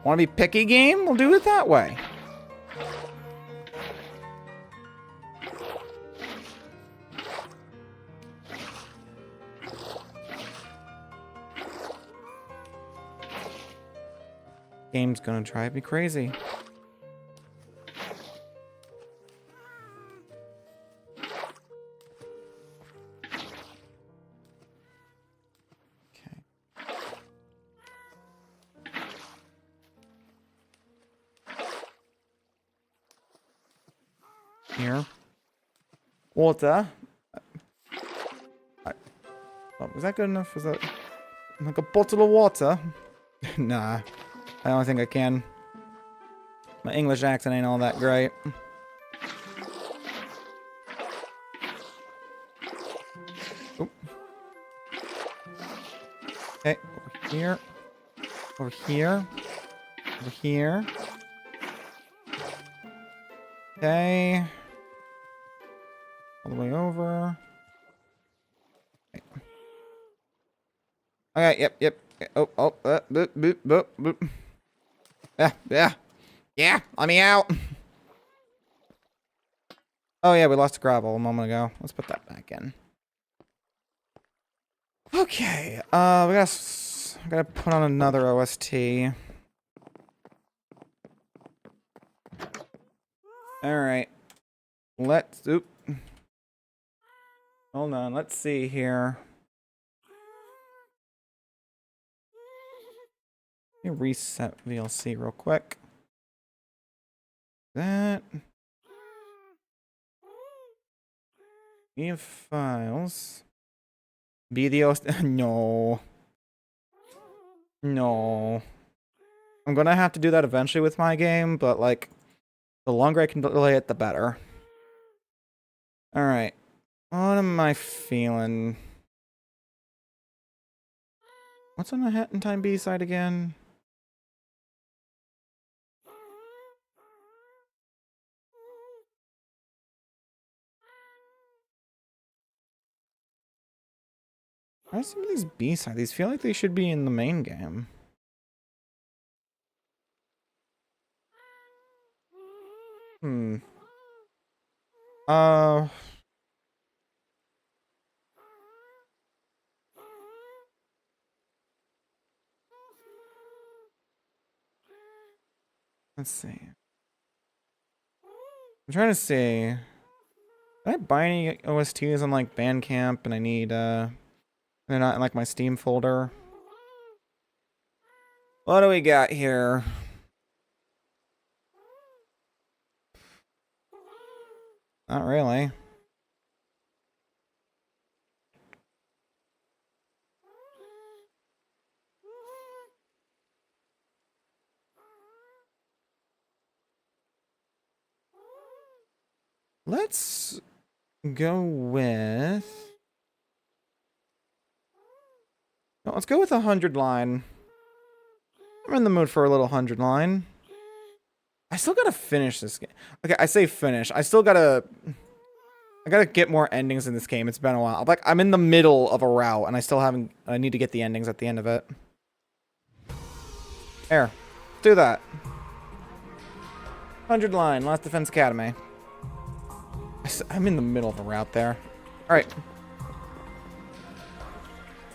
Want to be picky, game? We'll do it that way. Game's gonna drive me crazy. Here. Water. Oh, was that good enough? Was that like a bottle of water? Nah. I don't think I can. My English accent ain't all that great. Oop. Okay, over here. Over here. Over here. Okay. All the way over. Okay, yep. Oh, boop, boop, boop. Yeah, let me out. Oh yeah, we lost gravel a moment ago. Let's put that back in. Okay, we gotta put on another OST. Alright. Oop. Hold on, let's see here. Let me reset VLC real quick. That. Via files. Be the OST. No. No. I'm gonna have to do that eventually with my game, but like, the longer I can delay it, the better. Alright. What am I feeling? What's on the Hat in Time B side again? Why are some of these B-sides? These feel like they should be in the main game. Let's see. I'm trying to see. Did I buy any OSTs on like Bandcamp and I need they're not in like my Steam folder? What do we got here? Not really. Let's go with... No, let's go with 100 line. I'm in the mood for a little 100 line. I still gotta finish this game. Okay, I say finish. I gotta get more endings in this game. It's been a while. Like, I'm in the middle of a route, and I still haven't... I need to get the endings at the end of it. There. Do that. 100 line, Last Defense Academy. I'm in the middle of a route there. Alright.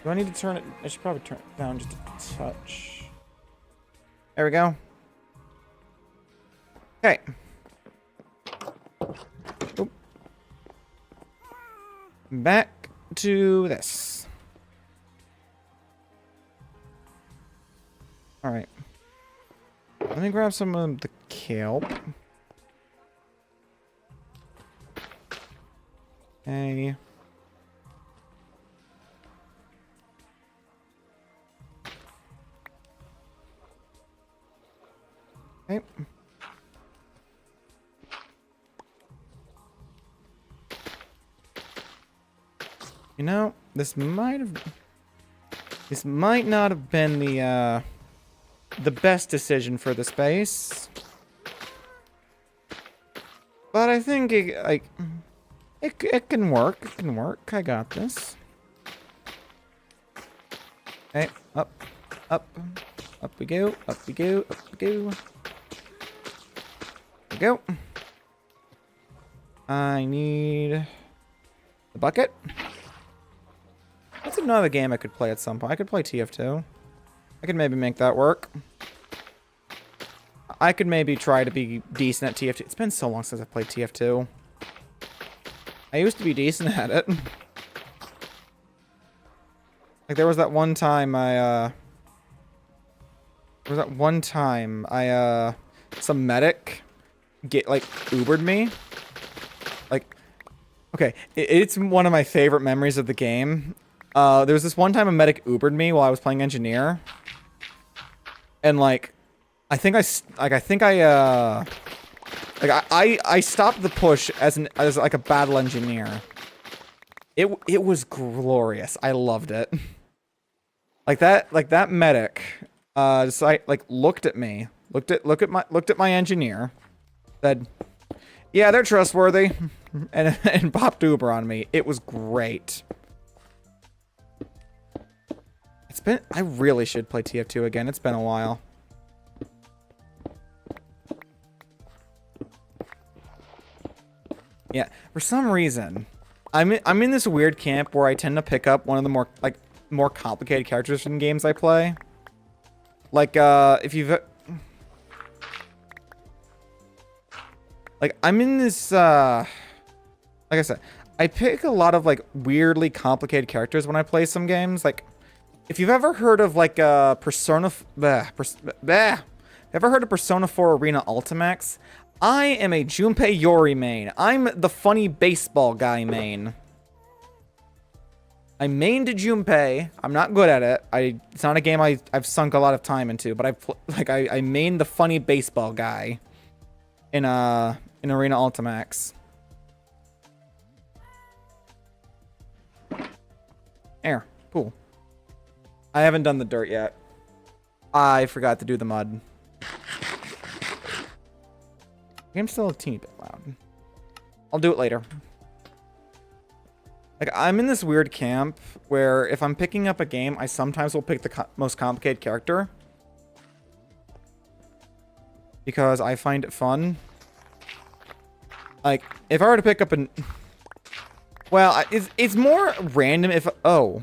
Do I need to turn it? I should probably turn it down just a touch. There we go. Okay. Oop. Back to this. Alright. Let me grab some of the kelp. Okay. Okay. You know, this might not have been the best decision for the space. But I think it can work. It can work. I got this. Okay, up, up, up we go, up we go, up we go. There we go. I need the bucket. That's another game I could play at some point. I could play TF2. I could maybe make that work. I could maybe try to be decent at TF2. It's been so long since I played TF2. I used to be decent at it. Like, there was that one time some medic Ubered me. Like, okay, it's one of my favorite memories of the game. There was this one time a medic Ubered me while I was playing engineer. And like, I stopped the push as like a battle engineer. It was glorious. I loved it. Like that medic just looked at me. Looked at my engineer. Said, "Yeah, they're trustworthy." and popped Uber on me. It was great. I really should play TF2 again. It's been a while. Yeah, for some reason, I'm in this weird camp where I tend to pick up one of the more complicated characters in games I play. Like, if you've... Like, I'm in this, like I said, I pick a lot of, weirdly complicated characters when I play some games. Like, if you've ever heard of, Persona... Ever heard of Persona 4 Arena Ultimax? I am a Junpei Yori main. I'm the funny baseball guy main. I mained Junpei. I'm not good at it. It's not a game I've sunk a lot of time into, but I mained the funny baseball guy in Arena Ultimax. There. Cool. I haven't done the dirt yet. I forgot to do the mud. Game's still a teeny bit loud. I'll do it later. Like, I'm in this weird camp where if I'm picking up a game, I sometimes will pick the most complicated character. Because I find it fun. Like, if I were to pick up an... Well, it's more random if... Oh.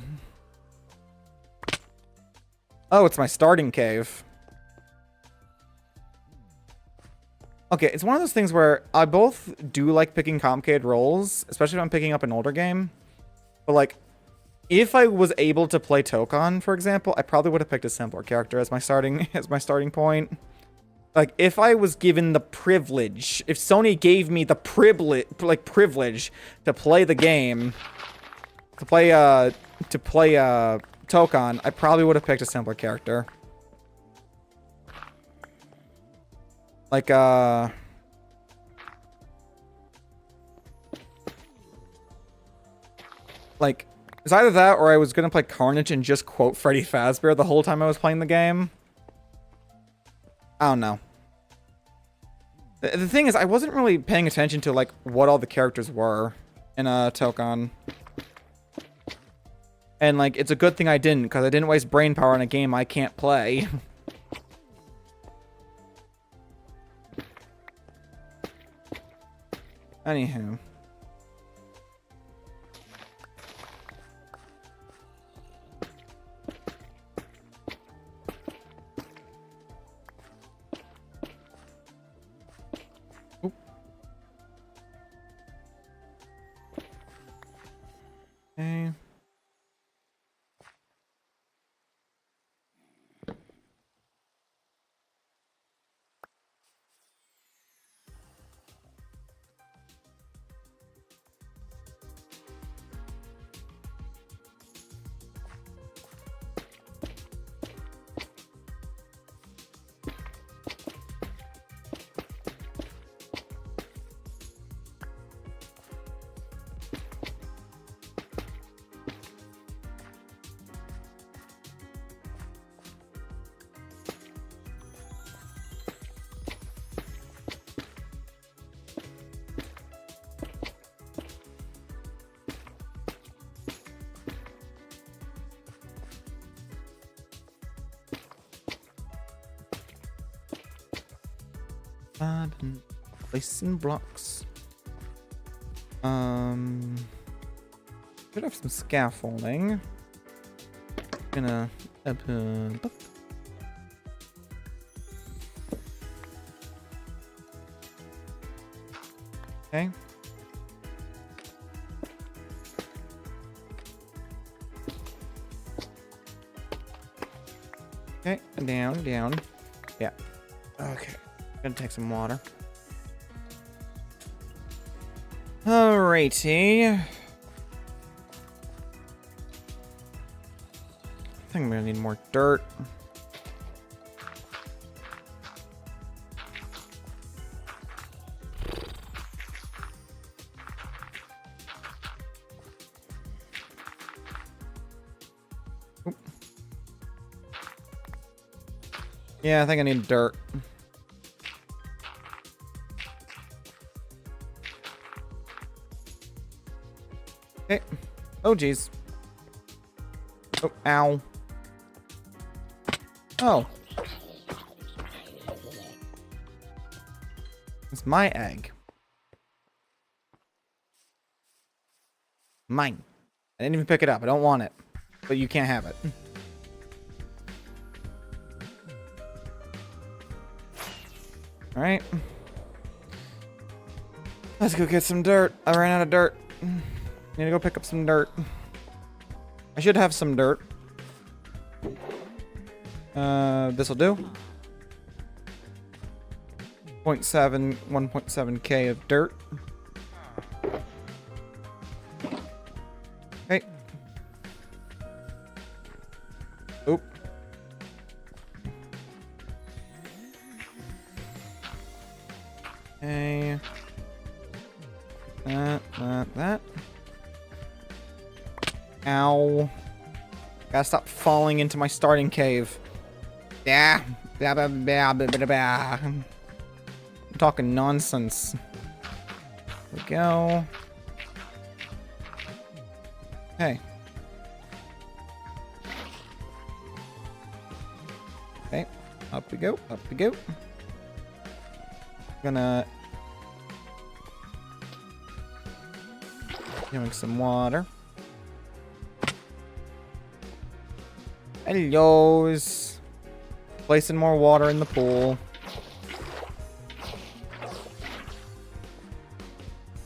Oh, it's my starting cave. Okay, it's one of those things where I both do like picking complicated roles, especially if I'm picking up an older game. But like, if I was able to play Tokon, for example, I probably would have picked a simpler character as my starting point. Like, if I was given the privilege, if Sony gave me the privilege to play the game, to play Tokon, I probably would have picked a simpler character. Like, it's either that or I was gonna play Carnage and just quote Freddy Fazbear the whole time I was playing the game. I don't know. The thing is, I wasn't really paying attention to, like, what all the characters were in Tokon. And, like, it's a good thing I didn't, because I didn't waste brain power on a game I can't play. Anywho. Placing blocks. Should have some scaffolding. Gonna okay. Okay, down. Yeah. Okay. Gonna take some water. Alrighty. I think I'm gonna need more dirt. Oop. Yeah, I think I need dirt. Okay. Oh, jeez. Oh, ow. Oh. It's my egg. Mine. I didn't even pick it up. I don't want it. But you can't have it. Alright. Let's go get some dirt. I ran out of dirt. Need to go pick up some dirt. I should have some dirt. This'll do. 1.7K of dirt. Okay. Oop. Okay. That. Ow. Gotta stop falling into my starting cave. Yeah. I'm talking nonsense. There we go. Hey. Okay. Up we go. Up we go. Gonna... Doing some water. Hellos. Placing more water in the pool.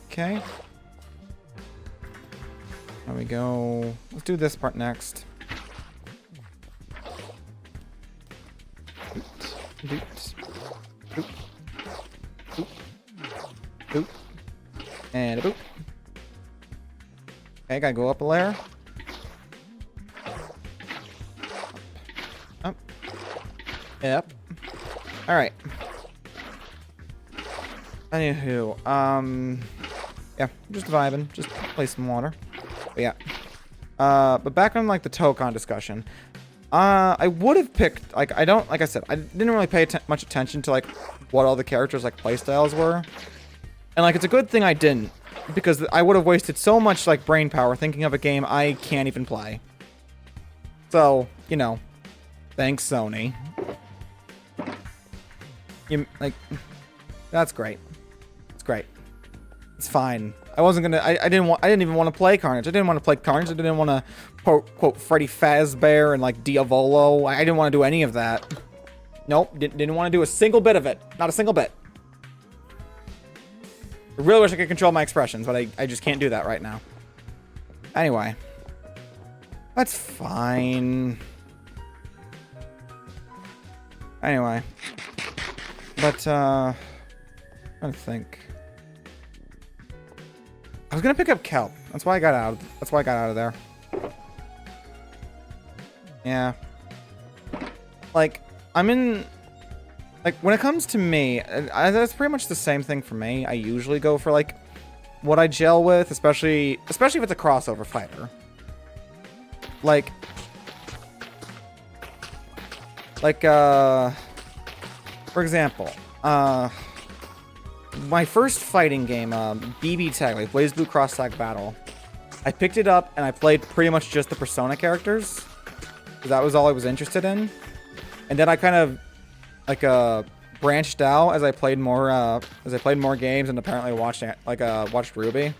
Okay. There we go. Let's do this part next. Oops. Boop. Boop. Boop. And a boop. Okay, gotta go up a layer. Up. Yep. Alright. Anywho, yeah, just vibing. Just play some water. But yeah. But back on, like, the Tokon discussion. I would have picked, like I said, I didn't really pay much attention to, like, what all the characters, like, playstyles were. And, like, it's a good thing I didn't. Because I would have wasted so much, like, brain power thinking of a game I can't even play. So, you know. Thanks, Sony. You, like, that's great. It's great. It's fine. I wasn't gonna, I didn't even want to play Carnage. I didn't want to play Carnage. I didn't want to quote Freddy Fazbear and, like, Diavolo. I didn't want to do any of that. Nope. Didn't want to do a single bit of it. Not a single bit. I really wish I could control my expressions, but I just can't do that right now. Anyway. That's fine. Anyway. But, I'm trying to think. I was gonna pick up kelp. That's why I got out of there. Yeah. Like, I'm in... Like, when it comes to me, that's pretty much the same thing for me. I usually go for, like, what I gel with, especially if it's a crossover fighter. Like, for example, my first fighting game, BB Tag, like BlazBlue Cross Tag Battle, I picked it up and I played pretty much just the Persona characters, because that was all I was interested in. And then I kind of, like, branched out as I played more games and apparently watched RWBY.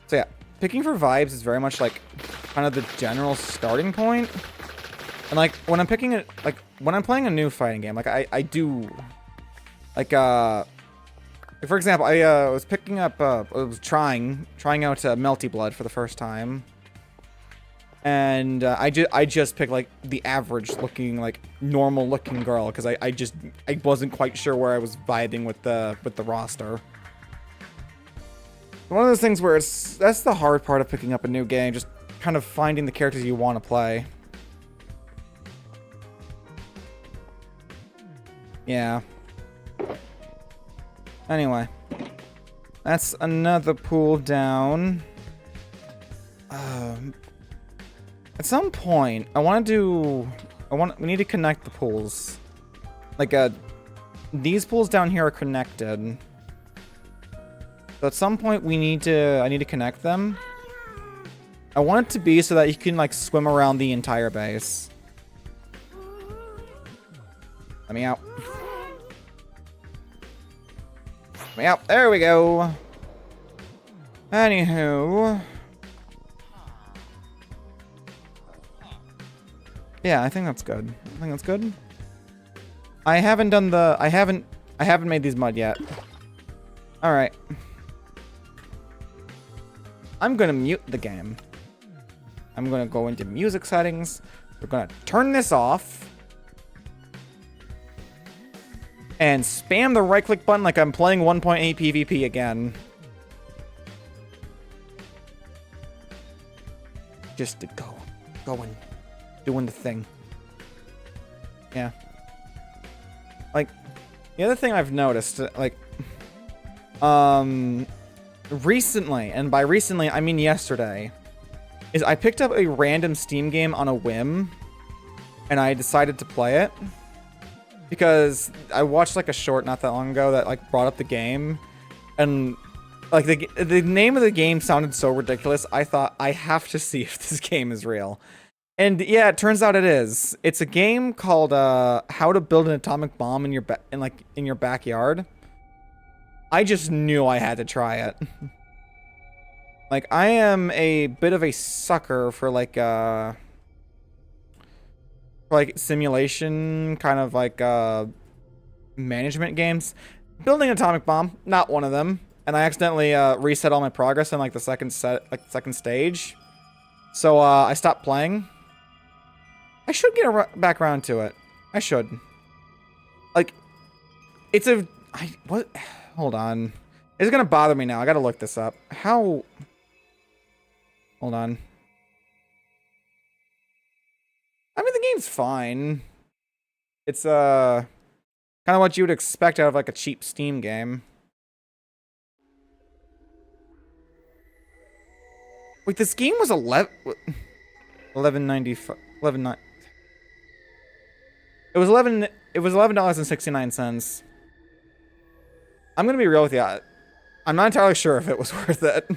So yeah, picking for vibes is very much like kind of the general starting point. And like when I'm picking it, like when I'm playing a new fighting game, like I do like for example, I was picking up I was trying out Melty Blood for the first time. And I just picked like the average looking, like normal looking girl because I wasn't quite sure where I was vibing with the roster. One of those things where that's the hard part of picking up a new game, just kind of finding the characters you want to play. Yeah. Anyway, that's another pool down. At some point, we need to connect the pools. Like, these pools down here are connected. So at some point, I need to connect them. I want it to be so that you can, like, swim around the entire base. Let me out. Let me out. There we go. Anywho. Yeah, I think that's good. I haven't made these mud yet. Alright. I'm gonna mute the game. I'm gonna go into music settings. We're gonna turn this off. And spam the right click button like I'm playing 1.8 PvP again. Just to going. Doing the thing. Yeah. Like, the other thing I've noticed, like, recently, and by recently I mean yesterday, is I picked up a random Steam game on a whim, and I decided to play it, because I watched, like, a short not that long ago that, like, brought up the game, and, like, the name of the game sounded so ridiculous, I thought, I have to see if this game is real. And yeah, it turns out it is. It's a game called How to Build an Atomic Bomb in your backyard. I just knew I had to try it. Like, I am a bit of a sucker for like simulation kind of like management games. Building an atomic bomb, not one of them. And I accidentally reset all my progress in like the second stage. So I stopped playing. I should get back around to it. I should. Like, it's a... what? Hold on. It's gonna bother me now. I gotta look this up. How... Hold on. I mean, the game's fine. It's, kind of what you would expect out of, like, a cheap Steam game. Wait, this game was 11.95... 11.9... It was $11.69. I'm gonna be real with you. I'm not entirely sure if it was worth it.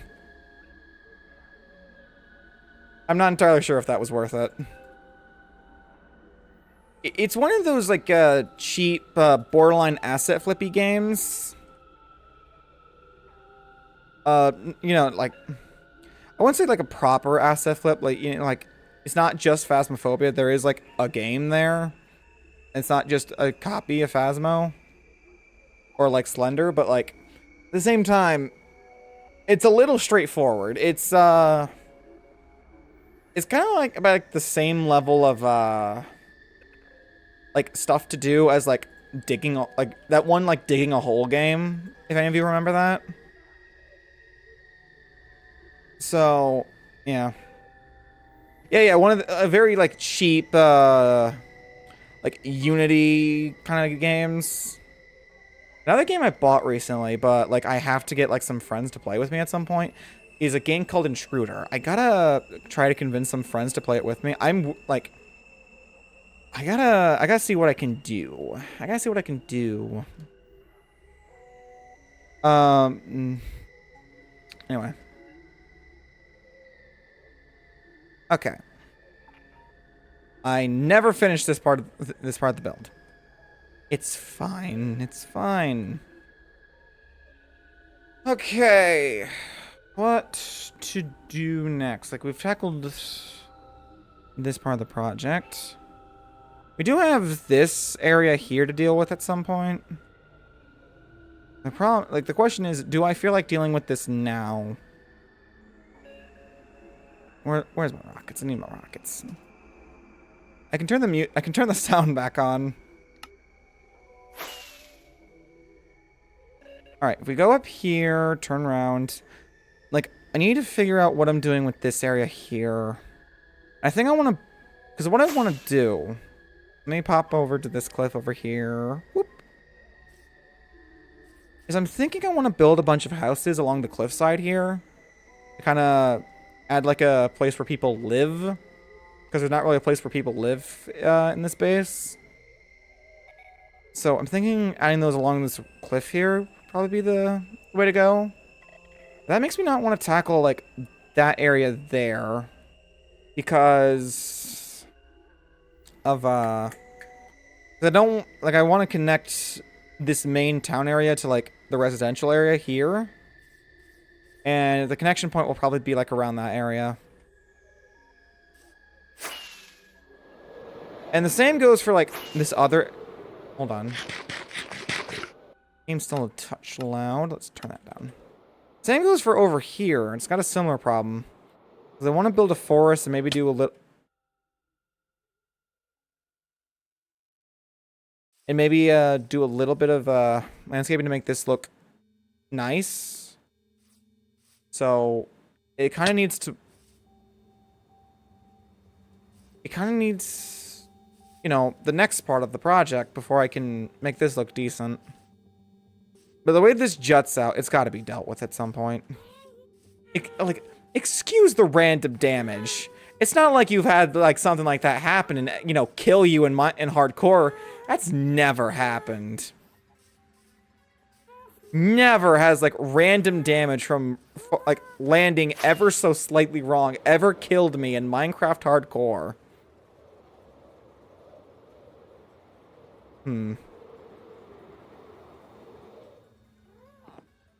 I'm not entirely sure if that was worth it. It's one of those like cheap borderline asset flippy games. You know, like I wouldn't say like a proper asset flip. Like like it's not just Phasmophobia. There is like a game there. It's not just a copy of Phasmo or like Slender, but like at the same time, it's a little straightforward. It's kind of like about the same level of like stuff to do as like digging like that one like digging a hole game. If any of you remember that. So yeah, one of the, a very like cheap like Unity kind of games. Another game I bought recently, but like I have to get like some friends to play with me at some point, is a game called Intruder. I gotta try to convince some friends to play it with me. I'm like, I gotta see what I can do. Anyway. Okay. I never finished this part of the build. It's fine. It's fine. Okay. What to do next? Like, we've tackled this part of the project. We do have this area here to deal with at some point. The question is, do I feel like dealing with this now? Where's my rockets? I need my rockets. I can turn the sound back on. Alright, if we go up here, turn around. Like, I need to figure out what I'm doing with this area here. I think I want to... Because what I want to do... Let me pop over to this cliff over here. Whoop. Is I'm thinking I want to build a bunch of houses along the cliffside here. To kind of add like a place where people live. Because there's not really a place where people live in this base. So I'm thinking adding those along this cliff here would probably be the way to go. That makes me not want to tackle like that area there. Because of I don't like I want to connect this main town area to like the residential area here. And the connection point will probably be like around that area. And the same goes for like this other... Hold on. Game's still a touch loud. Let's turn that down. Same goes for over here. It's got a similar problem. Because I want to build a forest and maybe do a little... And maybe do a little bit of landscaping to make this look nice. So it kind of needs to... It kind of needs, you know, the next part of the project before I can make this look decent. But the way this juts out, it's got to be dealt with at some point. Like, excuse the random damage. It's not like you've had like something like that happen and, you know, kill you in hardcore. That's never happened. Never has like random damage from like landing ever so slightly wrong ever killed me in Minecraft hardcore.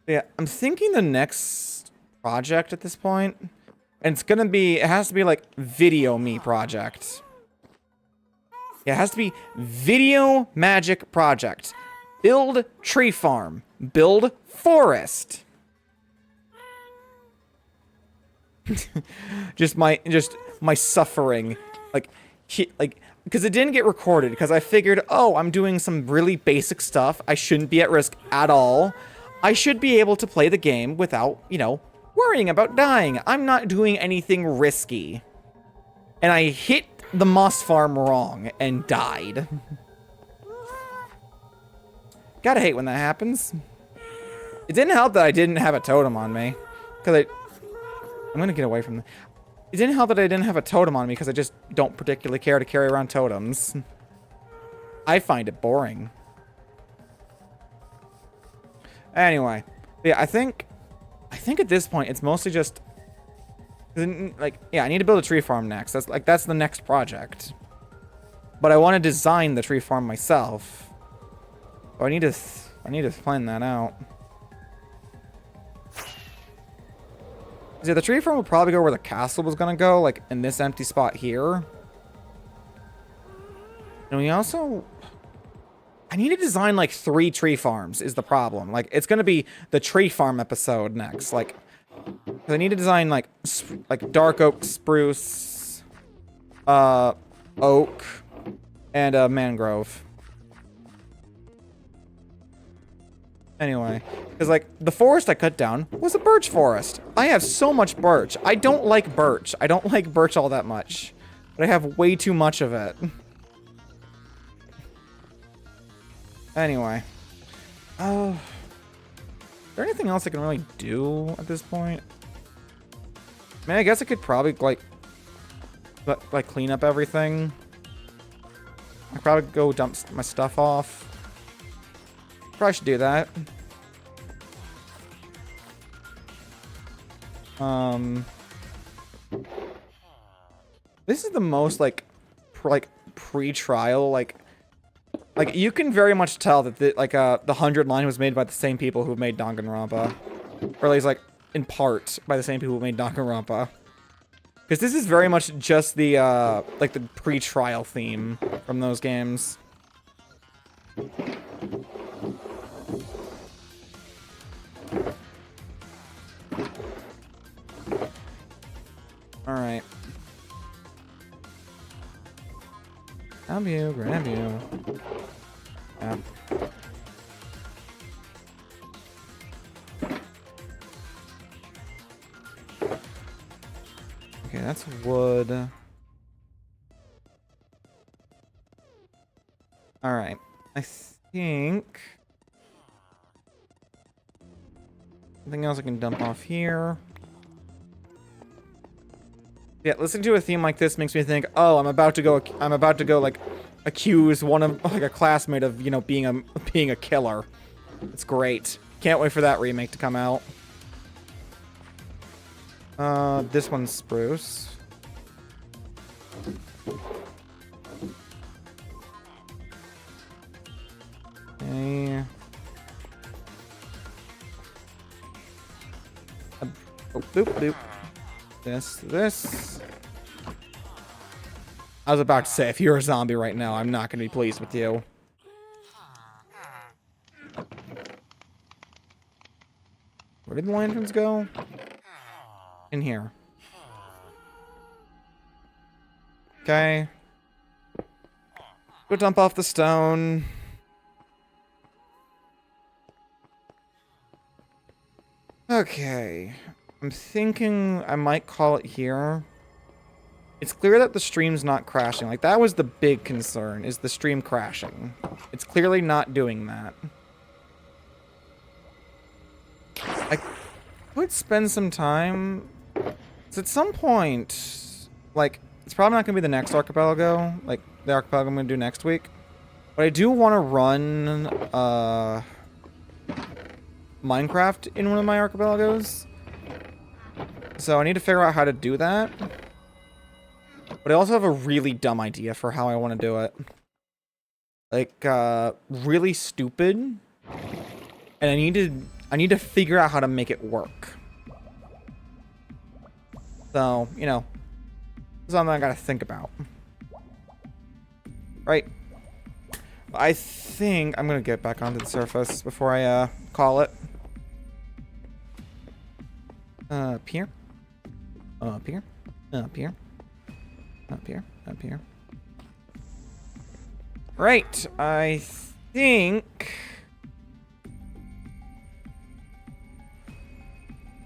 Yeah, I'm thinking the next project at this point, and it's gonna be, it has to be like Video Me project. Yeah, it has to be Video Magic project. Build tree farm. Build forest. just my suffering, like because it didn't get recorded because I figured, oh, I'm doing some really basic stuff. I shouldn't be at risk at all. I should be able to play the game without, you know, worrying about dying. I'm not doing anything risky. And I hit the moss farm wrong and died. Gotta hate when that happens. It didn't help that I didn't have a totem on me. Because I'm gonna get away from... It didn't help that I didn't have a totem on me because I just don't particularly care to carry around totems. I find it boring. Anyway, yeah, I think at this point it's mostly just like, yeah, I need to build a tree farm next. That's the next project. But I want to design the tree farm myself. So I need to plan that out. Yeah, the tree farm will probably go where the castle was gonna go, like in this empty spot here. And we also... I need to design like 3 tree farms is the problem. Like, it's gonna be the tree farm episode next. Like, I need to design like dark oak, spruce, oak, and mangrove. Anyway, because like the forest I cut down was a birch forest. I have so much birch. I don't like birch. I don't like birch all that much, but I have way too much of it. Anyway, is there anything else I can really do at this point? I mean, I guess I could probably like clean up everything. I'd probably go dump my stuff off. Probably should do that. This is the most like pre-trial Like, you can very much tell that the 100 line was made by the same people who made Danganronpa. Or at least, like, in part, by the same people who made Danganronpa. Because this is very much just the, like, the pre-trial theme from those games. Alright. Grab you, grab you. Yeah. Okay, that's wood. Alright. I think... Something else I can dump off here. Yeah, listening to a theme like this makes me think, oh, I'm about to go, like, accuse one of, like, a classmate of, you know, being a killer. It's great. Can't wait for that remake to come out. This one's spruce. Okay. Oh, boop, boop. This. I was about to say, if you're a zombie right now, I'm not going to be pleased with you. Where did the lanterns go? In here. Okay. Go dump off the stone. Okay. I'm thinking I might call it here. It's clear that the stream's not crashing. Like, that was the big concern, is the stream crashing. It's clearly not doing that. I could spend some time... So at some point... Like, it's probably not going to be the next archipelago. Like, the archipelago I'm going to do next week. But I do want to run... Minecraft in one of my archipelagos. So I need to figure out how to do that. But I also have a really dumb idea for how I want to do it. Like, really stupid. And I need to figure out how to make it work. So, you know, something I gotta think about. Right. I think I'm gonna get back onto the surface before I, call it. Up here. Up here. Up here. Up here. Up here. Right. I think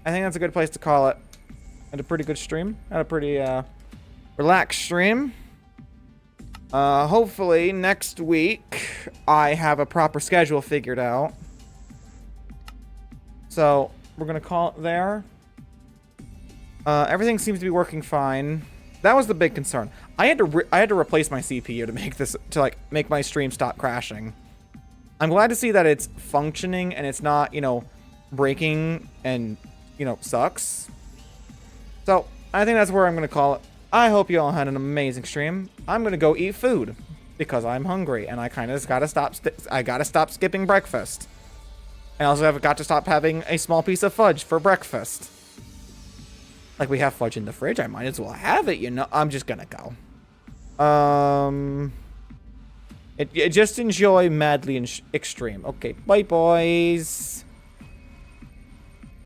that's a good place to call it. Had a pretty good stream. Had a pretty, relaxed stream. Hopefully next week I have a proper schedule figured out. So we're gonna call it there. Everything seems to be working fine. That was the big concern. I had to replace my CPU to make this, to like make my stream stop crashing. I'm glad to see that it's functioning and it's not, you know, breaking and, you know, sucks. So I think that's where I'm gonna call it. I hope you all had an amazing stream. I'm gonna go eat food because I'm hungry and I kind of gotta stop. I gotta stop skipping breakfast. I also have got to stop having a small piece of fudge for breakfast. Like, we have fudge in the fridge. I might as well have it, you know. I'm just gonna go. Just enjoy madly and extreme. Okay, bye, boys.